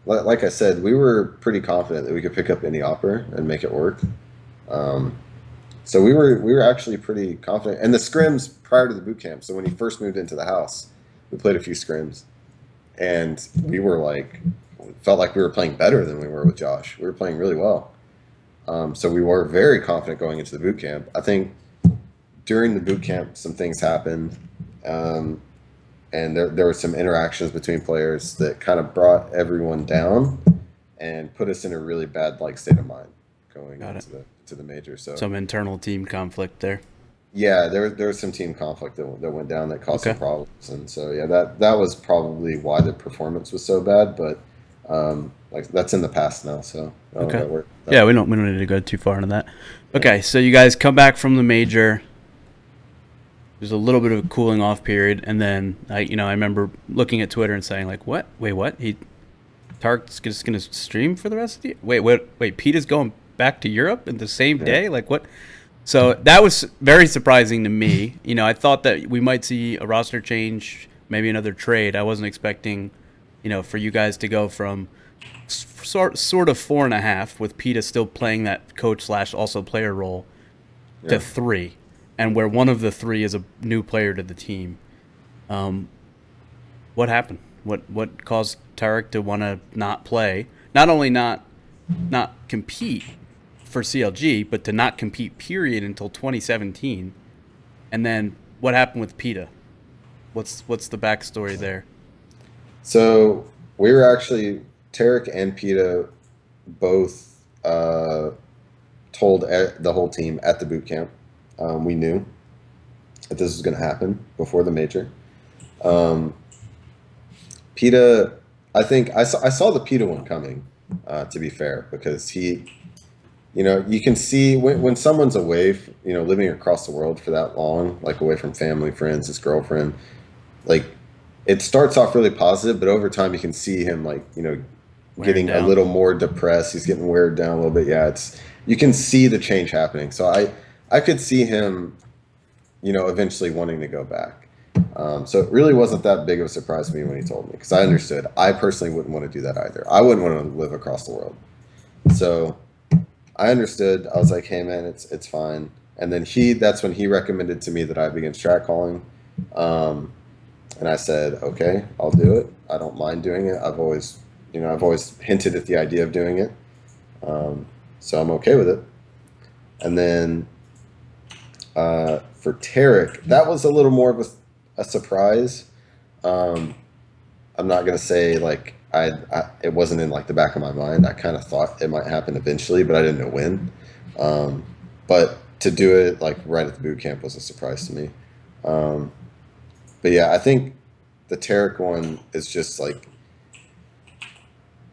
[SPEAKER 2] Like I said, we were pretty confident that we could pick up any opera and make it work. Um, so we were actually pretty confident. And the scrims prior to the boot camp. So when he first moved into the house, we played a few scrims, and we were like, felt like we were playing better than we were with Josh. We were playing really well. So we were very confident going into the boot camp. I think during the boot camp, some things happened. Um, and there were some interactions between players that kind of brought everyone down and put us in a really bad like state of mind. going
[SPEAKER 1] Got it.
[SPEAKER 2] to the major. So
[SPEAKER 1] Some internal team conflict there.
[SPEAKER 2] yeah, there was some team conflict that went down that caused some
[SPEAKER 1] Okay.
[SPEAKER 2] problems, and so yeah, that was probably why the performance was so bad. But like that's in the past now, so I don't
[SPEAKER 1] Okay.
[SPEAKER 2] gotta worry about
[SPEAKER 1] Yeah,
[SPEAKER 2] that.
[SPEAKER 1] we don't need to go too far into that.
[SPEAKER 2] Yeah.
[SPEAKER 1] Okay, so you guys come back from the major. There's a little bit of a cooling off period, and then I remember looking at Twitter and saying like, "What? Wait, what? Tarik's just gonna stream for the rest of the year? Wait, Pita's going back to Europe in the same
[SPEAKER 2] Yeah.
[SPEAKER 1] day? Like what?" So that was very surprising to me. I thought that we might see a roster change, maybe another trade. I wasn't expecting, for you guys to go from sort of 4.5 with Pita still playing that coach slash also player role to
[SPEAKER 2] Yeah.
[SPEAKER 1] 3, and where one of the 3 is a new player to the team. What happened? What caused Tarik to want to not play? Not only not compete for CLG, but to not compete period until 2017. And then what happened with Pita? What's the backstory there?
[SPEAKER 2] So we were actually Tarik and Pita both told the whole team at the boot camp. We knew that this was going to happen before the major. Um, Pita, I think I saw the Pita one coming. To be fair, because you can see when someone's away, living across the world for that long, like away from family, friends, his girlfriend, like it starts off really positive, but over time you can see him like,
[SPEAKER 1] Wearing
[SPEAKER 2] getting a
[SPEAKER 1] down.
[SPEAKER 2] little more depressed. He's getting weared down a little bit. Yeah, you can see the change happening. So I could see him, eventually wanting to go back. So it really wasn't that big of a surprise to me when he told me, because I understood. I personally wouldn't want to do that either. I wouldn't want to live across the world. So I understood. I was like, hey man, it's fine. And then that's when he recommended to me that I begin strat calling. And I said, okay, I'll do it. I don't mind doing it. I've always hinted at the idea of doing it. So I'm okay with it. And then for Tarik, that was a little more of a surprise. Um, I'm not gonna say like it wasn't in like the back of my mind. I kind of thought it might happen eventually, but I didn't know when. Um, but to do it like right at the boot camp was a surprise to me. Um, but yeah, I think the Tarik one is just like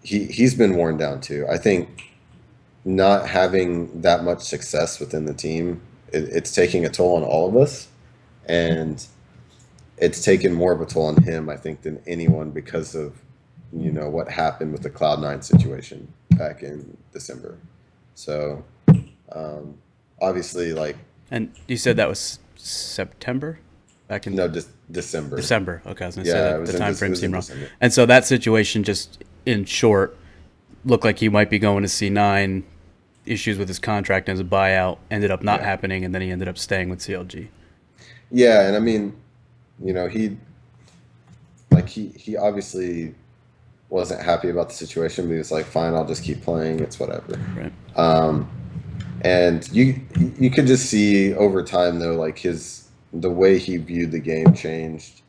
[SPEAKER 2] he's been worn down too. I think not having that much success within the team, it's taking a toll on all of us, and it's taken more of a toll on him, I think, than anyone because of what happened with the Cloud9 situation back in December. So obviously, like
[SPEAKER 1] And you said that was September, back in
[SPEAKER 2] no, December.
[SPEAKER 1] December. Okay, I was gonna say
[SPEAKER 2] Yeah,
[SPEAKER 1] that the time
[SPEAKER 2] it
[SPEAKER 1] frame
[SPEAKER 2] was
[SPEAKER 1] seemed
[SPEAKER 2] in
[SPEAKER 1] wrong.
[SPEAKER 2] December.
[SPEAKER 1] And so that situation, just in short, looked like he might be going to C9. Issues with his contract as a buyout ended up not
[SPEAKER 2] Yeah,
[SPEAKER 1] happening, and then he ended up staying with CLG.
[SPEAKER 2] yeah, and I mean, he obviously wasn't happy about the situation, but he was like, fine, I'll just keep playing. It's whatever.
[SPEAKER 1] Right.
[SPEAKER 2] Um, and you could just see over time though, like the way he viewed the game changed.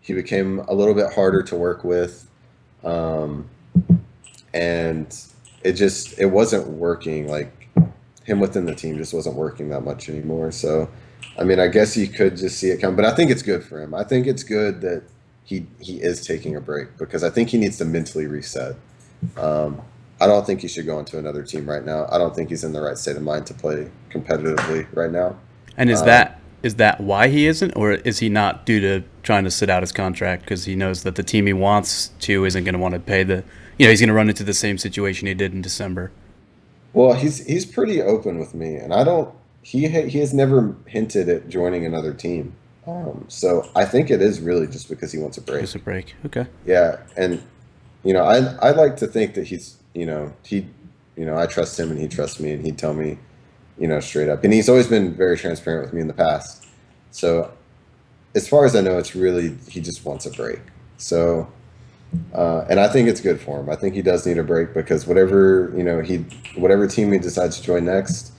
[SPEAKER 2] He became a little bit harder to work with, um, and it wasn't working. Like him within the team just wasn't working that much anymore. So, I mean, I guess you could just see it come, but I think it's good for him. I think it's good that he is taking a break, because I think he needs to mentally reset. Um, I don't think he should go into another team right now. I don't think he's in the right state of mind to play competitively right now.
[SPEAKER 1] And is
[SPEAKER 2] Um,
[SPEAKER 1] that why he isn't, or is he not due to trying to sit out his contract because he knows that the team he wants to isn't going to want to pay he's going to run into the same situation he did in December.
[SPEAKER 2] well, he's pretty open with me, and I don't. He has never hinted at joining another team. So I think it is really just because he wants a break.
[SPEAKER 1] Just a break. Okay.
[SPEAKER 2] Yeah, and I like to think that I trust him and he trusts me, and he'd tell me, straight up. And he's always been very transparent with me in the past. So as far as I know, it's really he just wants a break. So and I think it's good for him. I think he does need a break, because whatever team he decides to join next,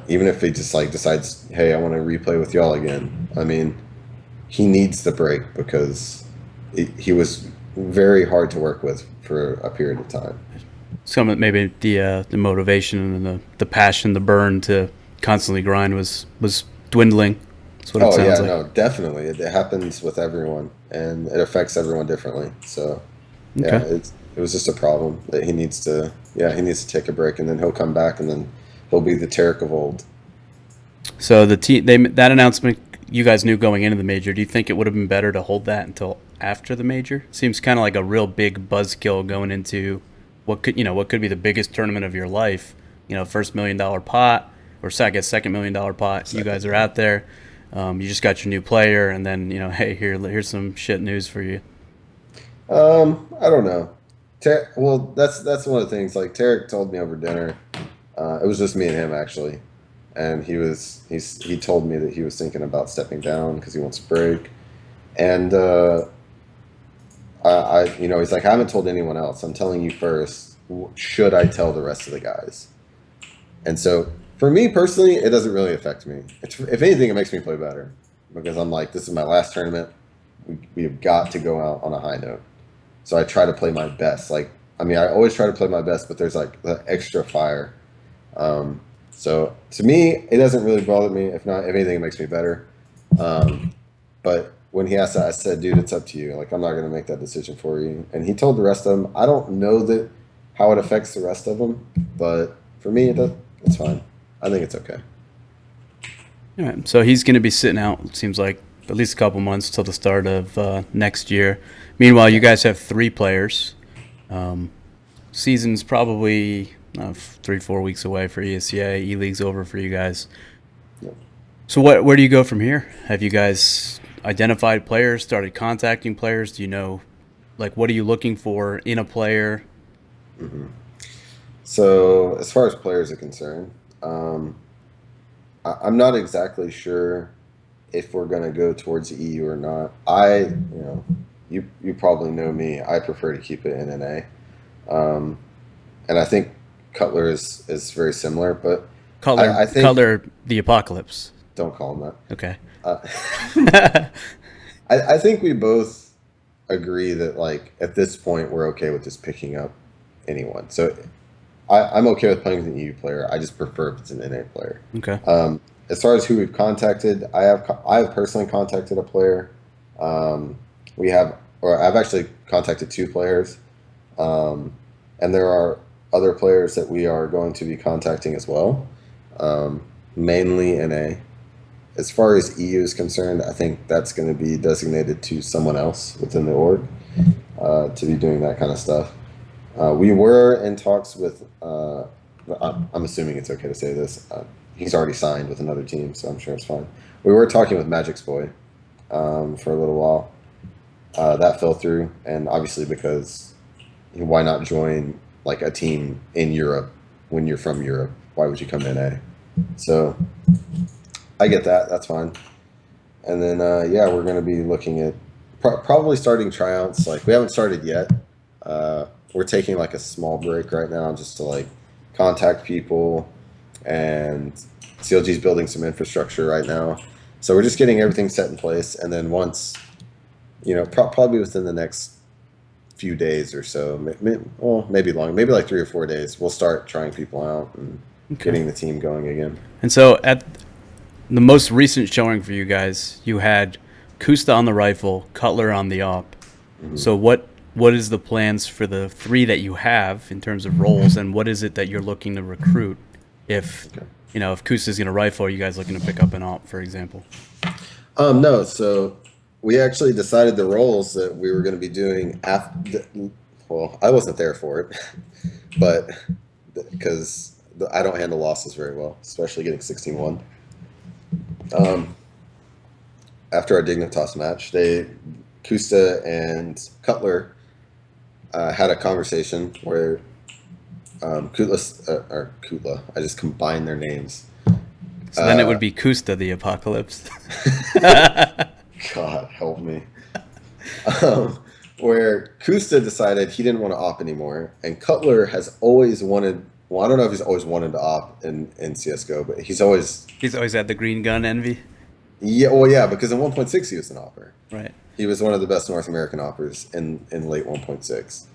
[SPEAKER 2] even if he just like decides, hey, I want to replay with y'all again. I mean, he needs the break, because he was very hard to work with for a period of time.
[SPEAKER 1] some of maybe the motivation and the passion, the burn to constantly grind was dwindling. That's what it
[SPEAKER 2] Oh
[SPEAKER 1] sounds
[SPEAKER 2] yeah,
[SPEAKER 1] like.
[SPEAKER 2] no, definitely. It happens with everyone, and it affects everyone differently. So yeah,
[SPEAKER 1] Okay.
[SPEAKER 2] it was just a problem that he needs to. Yeah, he needs to take a break, and then he'll come back, and then he'll be the Tarik of old.
[SPEAKER 1] So the team they that announcement you guys knew going into the major. Do you think it would have been better to hold that until after the major? Seems kind of like a real big buzzkill going into what could be the biggest tournament of your life. First $1 million pot, or I guess second $1 million pot. You guys
[SPEAKER 2] Second,
[SPEAKER 1] are
[SPEAKER 2] yeah.
[SPEAKER 1] out there. You just got your new player, and then hey, here's some shit news for you.
[SPEAKER 2] I don't know. Well, that's one of the things. Like Tarik told me over dinner. It was just me and him actually, and he told me that he was thinking about stepping down because he wants a break. And he's like, I haven't told anyone else. I'm telling you first. Should I tell the rest of the guys? And so for me personally, it doesn't really affect me. If anything, it makes me play better because I'm like, this is my last tournament. We have got to go out on a high note. So I try to play my best. Like, I mean, I always try to play my best, but there's like the extra fire. Um, so to me, it doesn't really bother me. If anything, it makes me better. Um, but when he asked that, I said, dude, it's up to you. Like, I'm not going to make that decision for you. And he told the rest of them, I don't know that how it affects the rest of them, but for me, it's fine. I think it's okay.
[SPEAKER 1] All right, so he's going to be sitting out. It seems like at least a couple months till the start of next year. Meanwhile, you
[SPEAKER 2] Yeah.
[SPEAKER 1] guys have three players. Um, Season's probably 3-4 weeks away for ESCA. E League's over for you guys.
[SPEAKER 2] Yeah.
[SPEAKER 1] So where do you go from here? Have you guys identified players, started contacting players? Do you know, like, what are you looking for in a player?
[SPEAKER 2] hmm So as far as players are concerned, um, I'm not exactly sure if we're going to go towards the EU or not. You probably know me. I prefer to keep it in NA, and I think Cutler is very similar. But I think
[SPEAKER 1] Cutler, the Apocalypse.
[SPEAKER 2] don't call him that.
[SPEAKER 1] Okay.
[SPEAKER 2] Uh, I think we both agree that like at this point we're okay with just picking up anyone. So I'm okay with playing with an EU player. I just prefer if it's an NA player.
[SPEAKER 1] Okay.
[SPEAKER 2] As far as who we've contacted, I have personally contacted a player. Um, I've actually contacted two players, um, and there are other players that we are going to be contacting as well, mainly NA. As far as EU is concerned, I think that's going to be designated to someone else within the org to be doing that kind of stuff. We were in talks with. I'm assuming it's okay to say this. He's already signed with another team, so I'm sure it's fine. We were talking with Magic's Boy for a little while. That fell through, and obviously because why not join like a team in Europe when you're from Europe? Why would you come in A? So I get that. That's fine. And then yeah, we're going to be looking at probably starting tryouts. Like we haven't started yet. We're taking like a small break right now just to like contact people, and CLG's building some infrastructure right now. So we're just getting everything set in place, and then once, probably within the next few days or so, well, maybe long, maybe like 3 or 4 days, we'll start trying people out and
[SPEAKER 1] Okay.
[SPEAKER 2] getting the team going again.
[SPEAKER 1] And so at the most recent showing for you guys, you had Koosta on the rifle, Cutler on the AWP.
[SPEAKER 2] hmm
[SPEAKER 1] So what is the plans for the three that you have in terms of roles, and what is it that you're looking to recruit? If
[SPEAKER 2] Okay.
[SPEAKER 1] if Kusta's going to rifle, are you guys looking to pick up an AWP, for example?
[SPEAKER 2] No, so we actually decided the roles that we were going to be doing after. Well, I wasn't there for it, but because I don't handle losses very well, especially getting 16-1. Um, After our Dignitas match, Koosta and Cutler had a conversation where Kutla, I just combined their names.
[SPEAKER 1] So then it
[SPEAKER 2] Uh,
[SPEAKER 1] would be Kusta the Apocalypse.
[SPEAKER 2] God help me. Um, where Koosta decided he didn't want to op anymore, and Cutler has always wanted. Well, I don't know if he's always wanted to op in CS:GO, but he's always.
[SPEAKER 1] He's always had the green gun envy.
[SPEAKER 2] Yeah, well, yeah, because in 1.6 he was an opper.
[SPEAKER 1] Right.
[SPEAKER 2] He was one of the best North American oppers in late 1.6,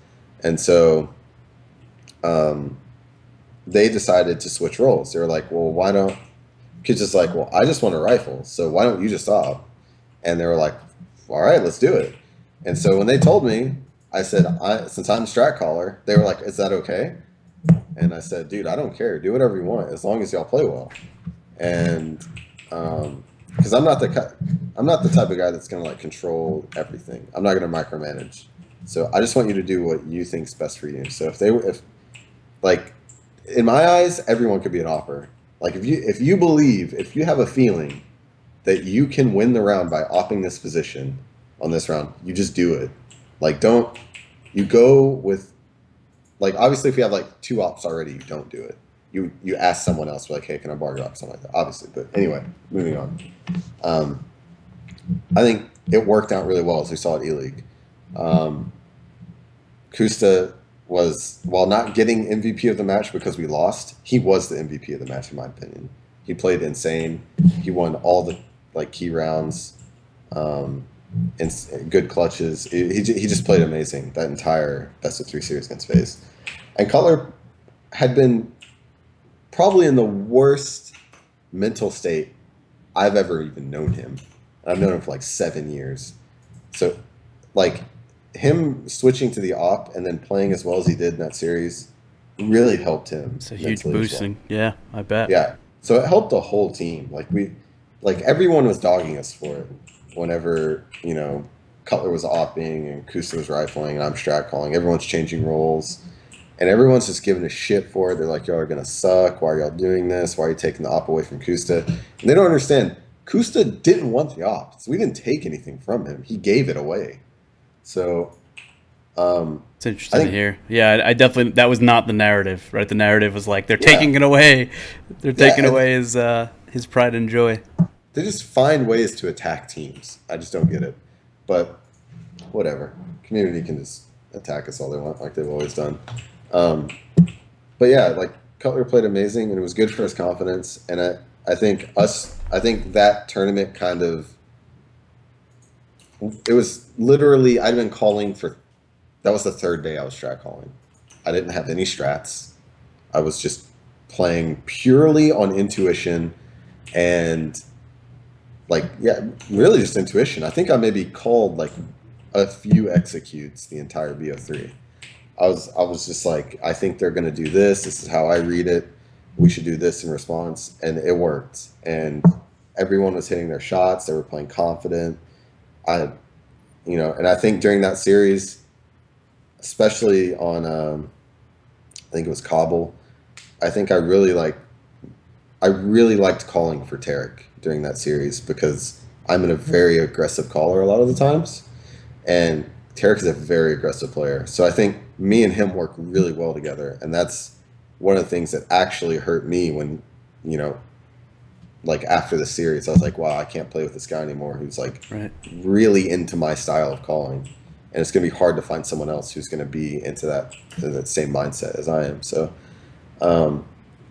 [SPEAKER 2] and so um, they decided to switch roles. They were like, well, why don't kids just like, well, I just want a rifle, so why don't you just op? And they were like, all right, let's do it. And so when they told me, I said, since I'm strat caller, they were like, is that okay? And I said, dude, I don't care. Do whatever you want as long as y'all play well. And because I'm not the type of guy that's gonna like control everything. I'm not gonna micromanage. So I just want you to do what you think's best for you. So if like in my eyes, everyone could be an opper. Like if you have a feeling that you can win the round by opping this position on this round, you just do it. Like don't you go with like obviously if you have like two ops already, you don't do it. You ask someone else like, hey, can I borrow your op, something like that. Obviously, but anyway, moving on. Um, I think it worked out really well as we saw at E League. Um, Koosta was, while not getting MVP of the match because we lost, he was the MVP of the match in my opinion. He played insane. He won all the like key rounds, um, and good clutches. He just played amazing that entire best of three series against FaZe. And Cutler had been probably in the worst mental state I've ever even known him. I've known him for like 7 years. So, like, him switching to the op and then playing as well as he did in that series really helped him.
[SPEAKER 1] It's a huge
[SPEAKER 2] mentally as well.
[SPEAKER 1] boosting. Yeah, I bet.
[SPEAKER 2] Yeah. So it helped the whole team. Like everyone was dogging us for it. Whenever Cutler was opping and Koosta was rifling and I'm strat calling, everyone's changing roles. And everyone's just giving a shit for it. They're like, y'all are going to suck. Why are y'all doing this? Why are you taking the op away from Koosta? And they don't understand. Koosta didn't want the op. So we didn't take anything from him. He gave it away. So
[SPEAKER 1] It's interesting to hear. Yeah, I definitely, that was not the narrative, right? The narrative was like, they're taking it away. They're taking away his pride and joy.
[SPEAKER 2] They just find ways to attack teams. I just don't get it. But whatever. Community can just attack us all they want, like they've always done. But yeah, like Cutler played amazing, and it was good for his confidence. And I think that tournament kind of, it was literally, I'd been calling for, that was the third day I was strat calling. I didn't have any strats. I was just playing purely on intuition and really just intuition. I think I maybe called like a few executes the entire BO3. I was just like, I think they're going to do this. This is how I read it. We should do this in response. And it worked. And everyone was hitting their shots. They were playing confident. And I think during that series, especially on, I think it was Cobble, I think I really liked calling for Tarik during that series because I'm a very aggressive caller a lot of the times. And Tarik is a very aggressive player. So I think me and him work really well together. And that's one of the things that actually hurt me when, like after the series, I was like, wow, I can't play with this guy anymore who's like really into my style of calling. And it's going to be hard to find someone else who's going to be into that same mindset as I am. So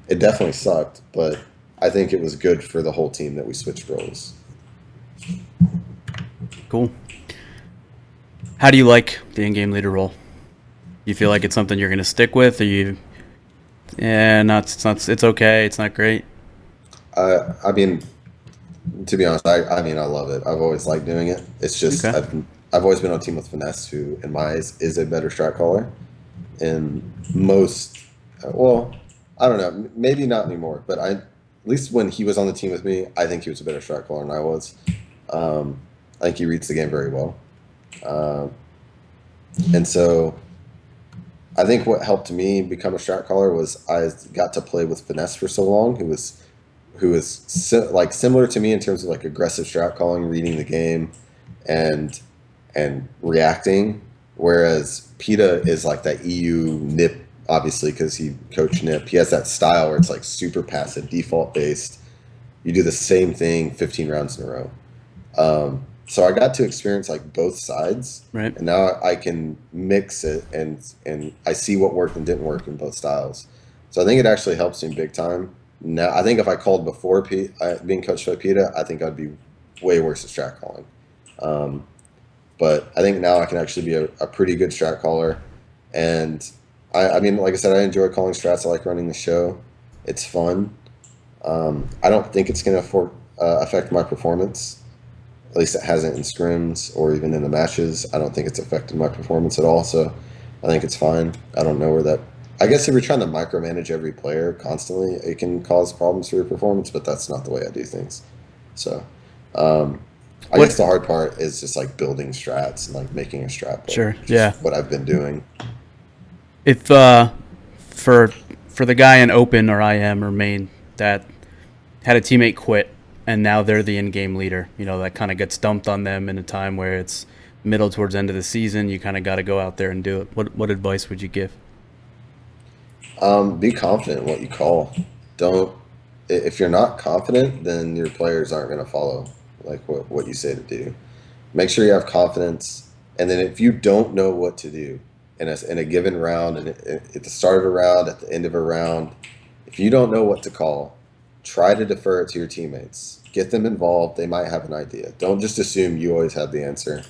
[SPEAKER 2] it definitely sucked, but I think it was good for the whole team that we switched roles.
[SPEAKER 1] Cool. How do you like the in-game leader role? You feel like it's something you're going to stick with? Or it's okay. It's not great.
[SPEAKER 2] I mean, to be honest, I mean, I love it. I've always liked doing it. It's just,
[SPEAKER 1] Okay.
[SPEAKER 2] I've always been on a team with Finesse, who in my eyes is a better strat caller. And most, well, I don't know, maybe not anymore, but at least when he was on the team with me, I think he was a better strat caller than I was. I think he reads the game very well. And so I think what helped me become a strat caller was I got to play with Finesse for so long, who was like similar to me in terms of like aggressive strat calling, reading the game, and reacting. Whereas Pita is like that EU nip, obviously because he coached nip. He has that style where it's like super passive, default based. You do the same thing 15 rounds in a row. So I got to experience like both sides,
[SPEAKER 1] Right.
[SPEAKER 2] and now I can mix it and I see what worked and didn't work in both styles. So I think it actually helps me big time. Now I think if I called before being coached by Pita, I think I'd be way worse at strat calling. But I think now I can actually be a pretty good strat caller, and I mean, like I said, I enjoy calling strats. I like running the show. It's fun. I don't think it's going to affect my performance. At least it hasn't in scrims or even in the matches. I don't think it's affected my performance at all. So I think it's fine. I don't know where that. I guess if you're trying to micromanage every player constantly, it can cause problems for your performance. But that's not the way I do things. So I
[SPEAKER 1] What?
[SPEAKER 2] guess the hard part is just like building strats and like making a strat book,
[SPEAKER 1] Sure.
[SPEAKER 2] which is
[SPEAKER 1] Yeah.
[SPEAKER 2] what I've been doing.
[SPEAKER 1] If for the guy in open or IM or main that had a teammate quit and now they're the in-game leader, that kind of gets dumped on them in a time where it's middle towards end of the season. You kind of got to go out there and do it. What advice would you give?
[SPEAKER 2] Be confident in what you call. Don't if you're not confident, then your players aren't going to follow like what you say to do. Make sure you have confidence, and then if you don't know what to do in a given round, and at the start of a round, at the end of a round, if you don't know what to call, try to defer it to your teammates. Get them involved. They might have an idea. Don't just assume you always have the answer.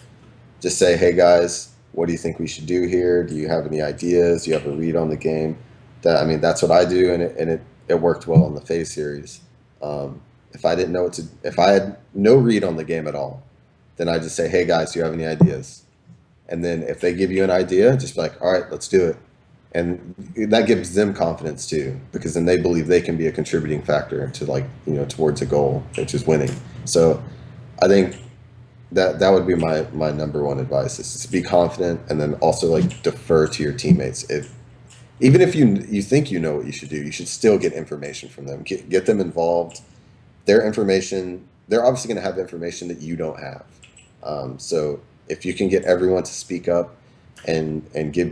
[SPEAKER 2] Just say, hey guys, what do you think we should do here? Do you have any ideas? Do you have a read on the game? That's what I do, and it worked well in the Phase series. If I didn't know if I had no read on the game at all, then I just say, hey guys, do you have any ideas? And then if they give you an idea, just be like, all right, let's do it. And that gives them confidence too, because then they believe they can be a contributing factor to towards a goal, which is winning. So I think that would be my number one advice is to be confident and then also like defer to your teammates. Even if you think you know what you should do, you should still get information from them. Get them involved. Their information, they're obviously going to have information that you don't have. So if you can get everyone to speak up and give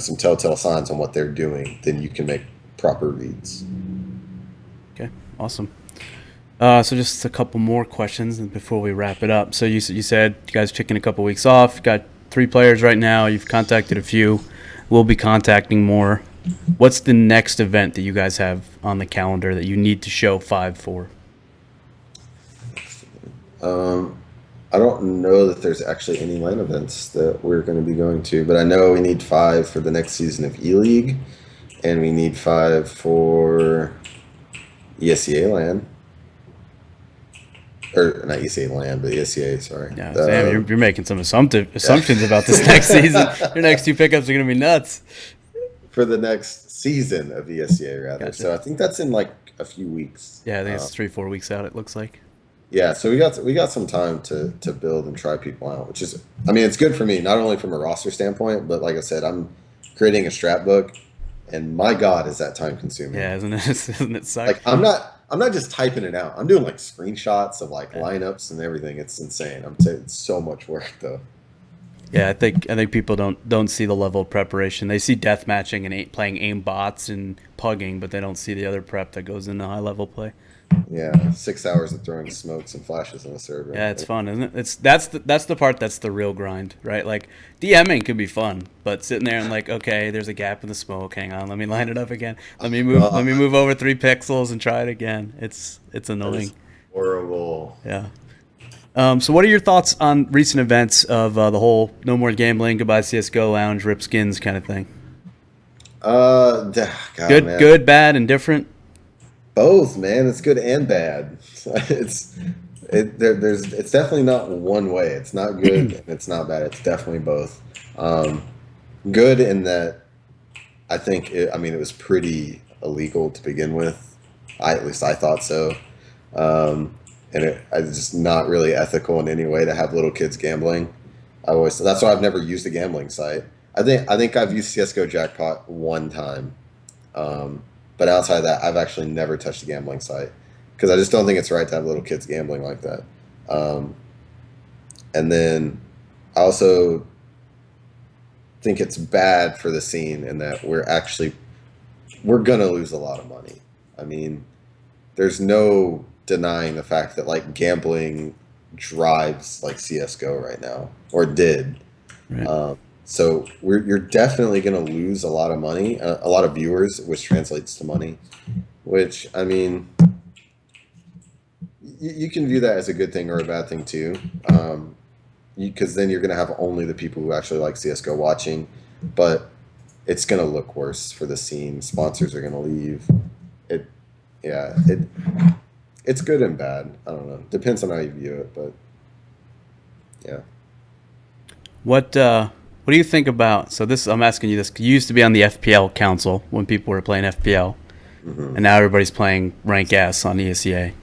[SPEAKER 2] some telltale signs on what they're doing, then you can make proper reads.
[SPEAKER 1] Okay, awesome. So just a couple more questions before we wrap it up. So you said you guys taking a couple weeks off. You got 3 players right now. You've contacted a few. We'll be contacting more. What's the next event that you guys have on the calendar that you need to show 5 for?
[SPEAKER 2] I don't know that there's actually any LAN events that we're going to be going to, but I know we need 5 for the next season of E-League, and we need 5 for ESEA LAN. Or not ESEA LAN, but ESEA, sorry.
[SPEAKER 1] Yeah, Sam, you're making some assumptions about this next season. Your next 2 pickups are going to be nuts.
[SPEAKER 2] For the next season of ESEA, rather.
[SPEAKER 1] Gotcha.
[SPEAKER 2] So I think that's in like a few weeks.
[SPEAKER 1] Yeah, I think it's 3-4 weeks out, it looks like.
[SPEAKER 2] Yeah, so we got some time to build and try people out, which is, it's good for me, not only from a roster standpoint, but like I said, I'm creating a strat book, and my God, is that time consuming?
[SPEAKER 1] Yeah, isn't it suck?
[SPEAKER 2] Like I'm not just typing it out. I'm doing like screenshots of like lineups and everything. It's insane. It's so much work though.
[SPEAKER 1] Yeah, I think people don't see the level of preparation. They see death matching and playing aim bots and pugging, but they don't see the other prep that goes into high level play.
[SPEAKER 2] Yeah, 6 hours of throwing smokes and flashes in a server.
[SPEAKER 1] Yeah, it's fun, isn't it? That's the part that's the real grind, right? Like DMing can be fun, but sitting there and like, okay, there's a gap in the smoke. Hang on, let me line it up again. Let me move over 3 pixels and try it again. It's annoying.
[SPEAKER 2] Horrible.
[SPEAKER 1] Yeah. So what are your thoughts on recent events of the whole no more gambling, goodbye CS:GO lounge, rip skins kind of thing?
[SPEAKER 2] God,
[SPEAKER 1] Good,
[SPEAKER 2] man.
[SPEAKER 1] good, bad, and different.
[SPEAKER 2] Both, man. It's good and bad. It's definitely not one way. It's not good and it's not bad. It's definitely both. Good in that I think it was pretty illegal to begin with. At least I thought so. And it's just not really ethical in any way to have little kids gambling. That's why I've never used a gambling site. I think I've used CS:GO Jackpot one time. But outside of that, I've actually never touched a gambling site because I just don't think it's right to have little kids gambling like that. And then I also think it's bad for the scene in that we're gonna lose a lot of money. There's no denying the fact that like gambling drives like CS:GO right now, or did.
[SPEAKER 1] Right.
[SPEAKER 2] So you're definitely going to lose a lot of money, a lot of viewers, which translates to money. Which you can view that as a good thing or a bad thing too, because then you're going to have only the people who actually like CS:GO watching. But it's gonna look worse for the scene. Sponsors are gonna leave. It, yeah, it's good and bad. I don't know. Depends on how you view it, but yeah.
[SPEAKER 1] What do you think about? So this, I'm asking you this. You used to be on the FPL council when people were playing FPL,
[SPEAKER 2] Hmm.
[SPEAKER 1] and now everybody's playing Rank S on ESEA.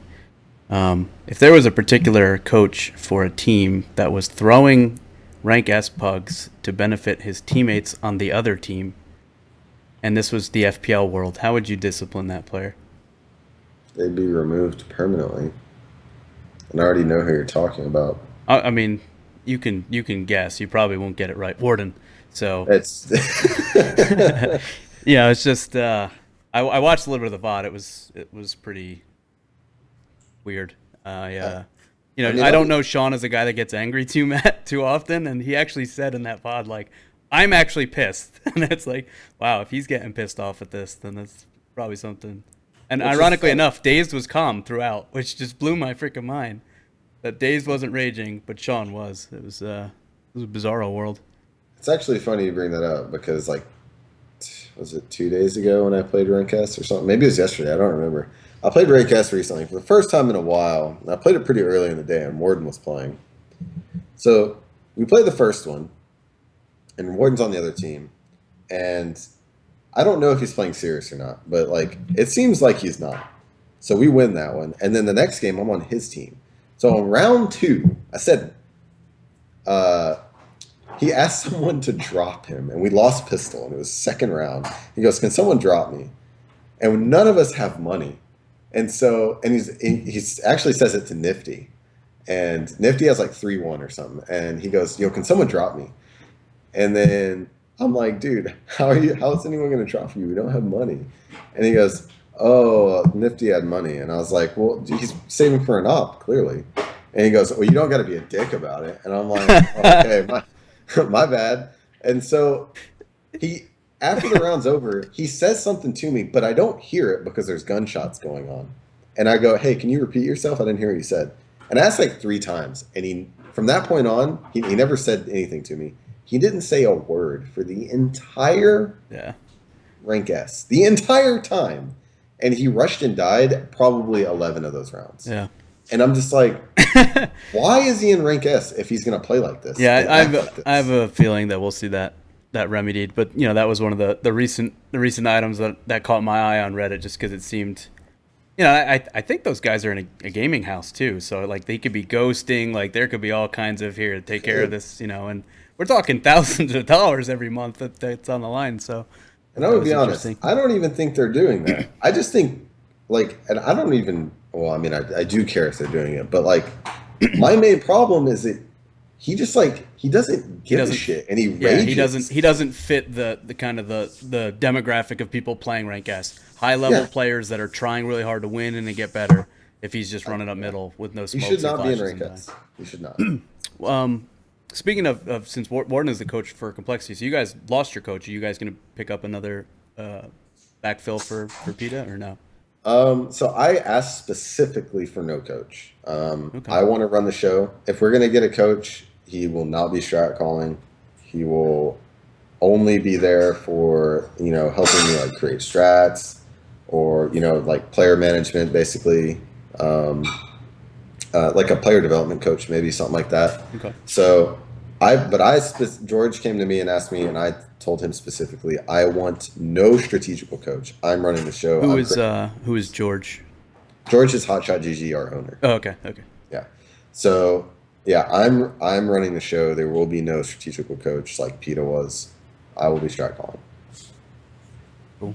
[SPEAKER 1] If there was a particular coach for a team that was throwing Rank S Pugs to benefit his teammates on the other team, and this was the FPL world, how would you discipline that player?
[SPEAKER 2] They'd be removed permanently. And I already know who you're talking about.
[SPEAKER 1] I mean, you can guess. You probably won't get it right, Warden. So
[SPEAKER 2] It's
[SPEAKER 1] it's just I watched a little bit of the VOD. It was pretty weird.
[SPEAKER 2] I, I mean,
[SPEAKER 1] I
[SPEAKER 2] I'll
[SPEAKER 1] don't
[SPEAKER 2] be,
[SPEAKER 1] know Sean is a guy that gets angry too often, and he actually said in that VOD like, "I'm actually pissed," and it's like, wow, if he's getting pissed off at this, then that's probably something. And
[SPEAKER 2] which is
[SPEAKER 1] ironically
[SPEAKER 2] funny.
[SPEAKER 1] enough, Dazed was calm throughout, which just blew my freaking mind. That Dazed wasn't raging, but Sean was. It was a bizarro world.
[SPEAKER 2] It's actually funny you bring that up because, like, was it 2 days ago when I played Rankest or something? Maybe it was yesterday. I don't remember. I played Rankest recently for the first time in a while. I played it pretty early in the day, and Warden was playing. So we played the first one, and Warden's on the other team. And I don't know if he's playing serious or not, but like it seems like he's not. So we win that one, and then the next game I'm on his team. So on round two, I said uh, he asked someone to drop him, and we lost pistol, and it was second round. He goes, "Can someone drop me?" And none of us have money, and so and he's actually says it to Nifty, and Nifty has like 3-1 or something, and he goes, "Yo, can someone drop me?" And then I'm like, dude, how are you? How is anyone going to drop you? We don't have money. And he goes, oh, Nifty had money. And I was like, well, he's saving for an op, clearly. And he goes, well, you don't got to be a dick about it. And I'm like, oh, okay, my bad. And so he, after the round's over, he says something to me, but I don't hear it because there's gunshots going on. And I go, hey, can you repeat yourself? I didn't hear what you said. And I asked like 3 times. And from that point on, he never said anything to me. He didn't say a word for the entire
[SPEAKER 1] Yeah.
[SPEAKER 2] rank S, the entire time. And he rushed and died probably 11 of those rounds.
[SPEAKER 1] Yeah.
[SPEAKER 2] And I'm just like, why is he in rank S if he's going to play like this
[SPEAKER 1] Yeah,
[SPEAKER 2] and act like
[SPEAKER 1] I have
[SPEAKER 2] this?
[SPEAKER 1] a feeling that we'll see that remedied. But that was one of the recent items that caught my eye on Reddit just because it seemed, I think those guys are in a gaming house too. So like they could be ghosting, like there could be all kinds of here to take care of this, and we're talking thousands of dollars every month that's on the line. So I
[SPEAKER 2] And I'm
[SPEAKER 1] thought it
[SPEAKER 2] gonna
[SPEAKER 1] was
[SPEAKER 2] be honest,
[SPEAKER 1] interesting.
[SPEAKER 2] I don't even think they're doing that. I just think, like, and I don't even. Well, I mean, I do care if they're doing it, but like, my main problem is that he just like he doesn't
[SPEAKER 1] He
[SPEAKER 2] give a
[SPEAKER 1] doesn't.
[SPEAKER 2] shit and he
[SPEAKER 1] Yeah, he doesn't.
[SPEAKER 2] rages.
[SPEAKER 1] He doesn't fit the kind of the demographic of people playing rank S. High level
[SPEAKER 2] Yeah,
[SPEAKER 1] players that are trying really hard to win and to get better. If he's just running up
[SPEAKER 2] yeah.
[SPEAKER 1] middle with no
[SPEAKER 2] He should
[SPEAKER 1] smokes or
[SPEAKER 2] not be in
[SPEAKER 1] flashes
[SPEAKER 2] rank
[SPEAKER 1] and dying.
[SPEAKER 2] S. He should not.
[SPEAKER 1] Um, Speaking of since Warden is the coach for Complexity, so you guys lost your coach. Are you guys going to pick up another backfill for Pita or no?
[SPEAKER 2] So I asked specifically for no coach.
[SPEAKER 1] Okay.
[SPEAKER 2] I want to run the show. If we're gonna get a coach, he will not be strat calling. He will only be there for helping me like create strats or like player management, basically. Um, like a player development coach, maybe something like that.
[SPEAKER 1] Okay.
[SPEAKER 2] So George came to me and asked me, and I told him specifically, I want no strategical coach. I'm running the show.
[SPEAKER 1] Who is George?
[SPEAKER 2] George is Hotshot GG, our owner.
[SPEAKER 1] Oh, okay. Okay.
[SPEAKER 2] Yeah. So yeah, I'm running the show. There will be no strategical coach like Pita was. I will be strat calling.
[SPEAKER 1] Cool.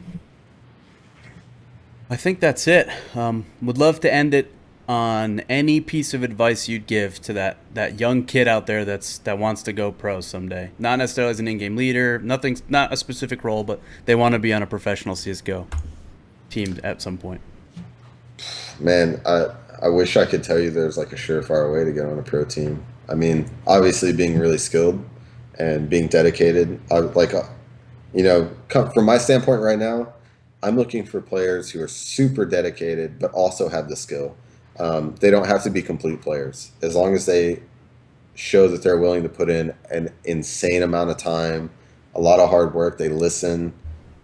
[SPEAKER 1] I think that's it. Would love to end it on any piece of advice you'd give to that young kid out there that wants to go pro someday. Not necessarily as an in-game leader, not a specific role, but they want to be on a professional CS:GO team at some point.
[SPEAKER 2] Man, I wish I could tell you there's like a surefire way to get on a pro team. I mean, obviously being really skilled and being dedicated. From my standpoint right now, I'm looking for players who are super dedicated but also have the skill. They don't have to be complete players as long as they show that they're willing to put in an insane amount of time, a lot of hard work. They listen.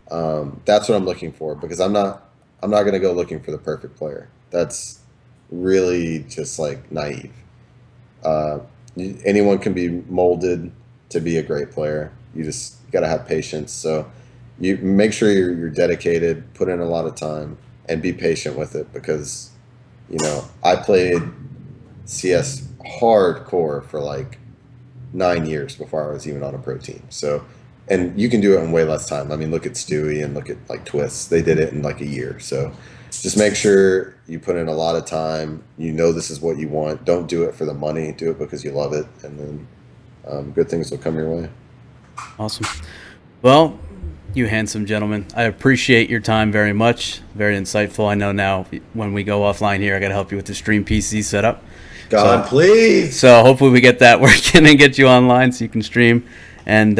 [SPEAKER 2] That's what I'm looking for, because I'm not going to go looking for the perfect player. That's really just like naive. Uh, Anyone can be molded to be a great player. You just got to have patience. So you make sure you're dedicated, put in a lot of time, and be patient with it, because I played CS hardcore for like 9 years before I was even on a pro team. So, and you can do it in way less time. I mean, look at Stewie and look at like Twist. They did it in like a year. So just make sure you put in a lot of time. You know this is what you want. Don't do it for the money. Do it because you love it, and then good things will come your way.
[SPEAKER 1] Awesome. Well, you handsome gentleman, I appreciate your time very much. Very insightful. I know now when we go offline here, I got to help you with the stream PC setup.
[SPEAKER 2] God,
[SPEAKER 1] So,
[SPEAKER 2] please.
[SPEAKER 1] so hopefully we get that working and get you online so you can stream. And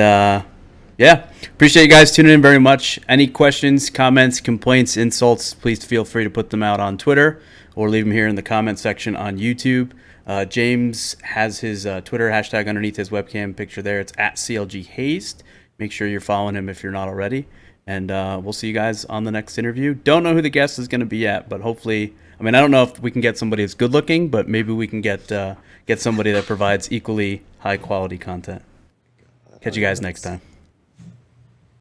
[SPEAKER 1] yeah, appreciate you guys tuning in very much. Any questions, comments, complaints, insults, please feel free to put them out on Twitter or leave them here in the comment section on YouTube. James has his Twitter hashtag underneath his webcam picture there. It's at CLG Hazed. Make sure you're following him if you're not already. And we'll see you guys on the next interview. Don't know who the guest is going to be yet, but hopefully, I mean, I don't know if we can get somebody that's good looking, but maybe we can get somebody that provides equally high quality content. Catch you guys next time.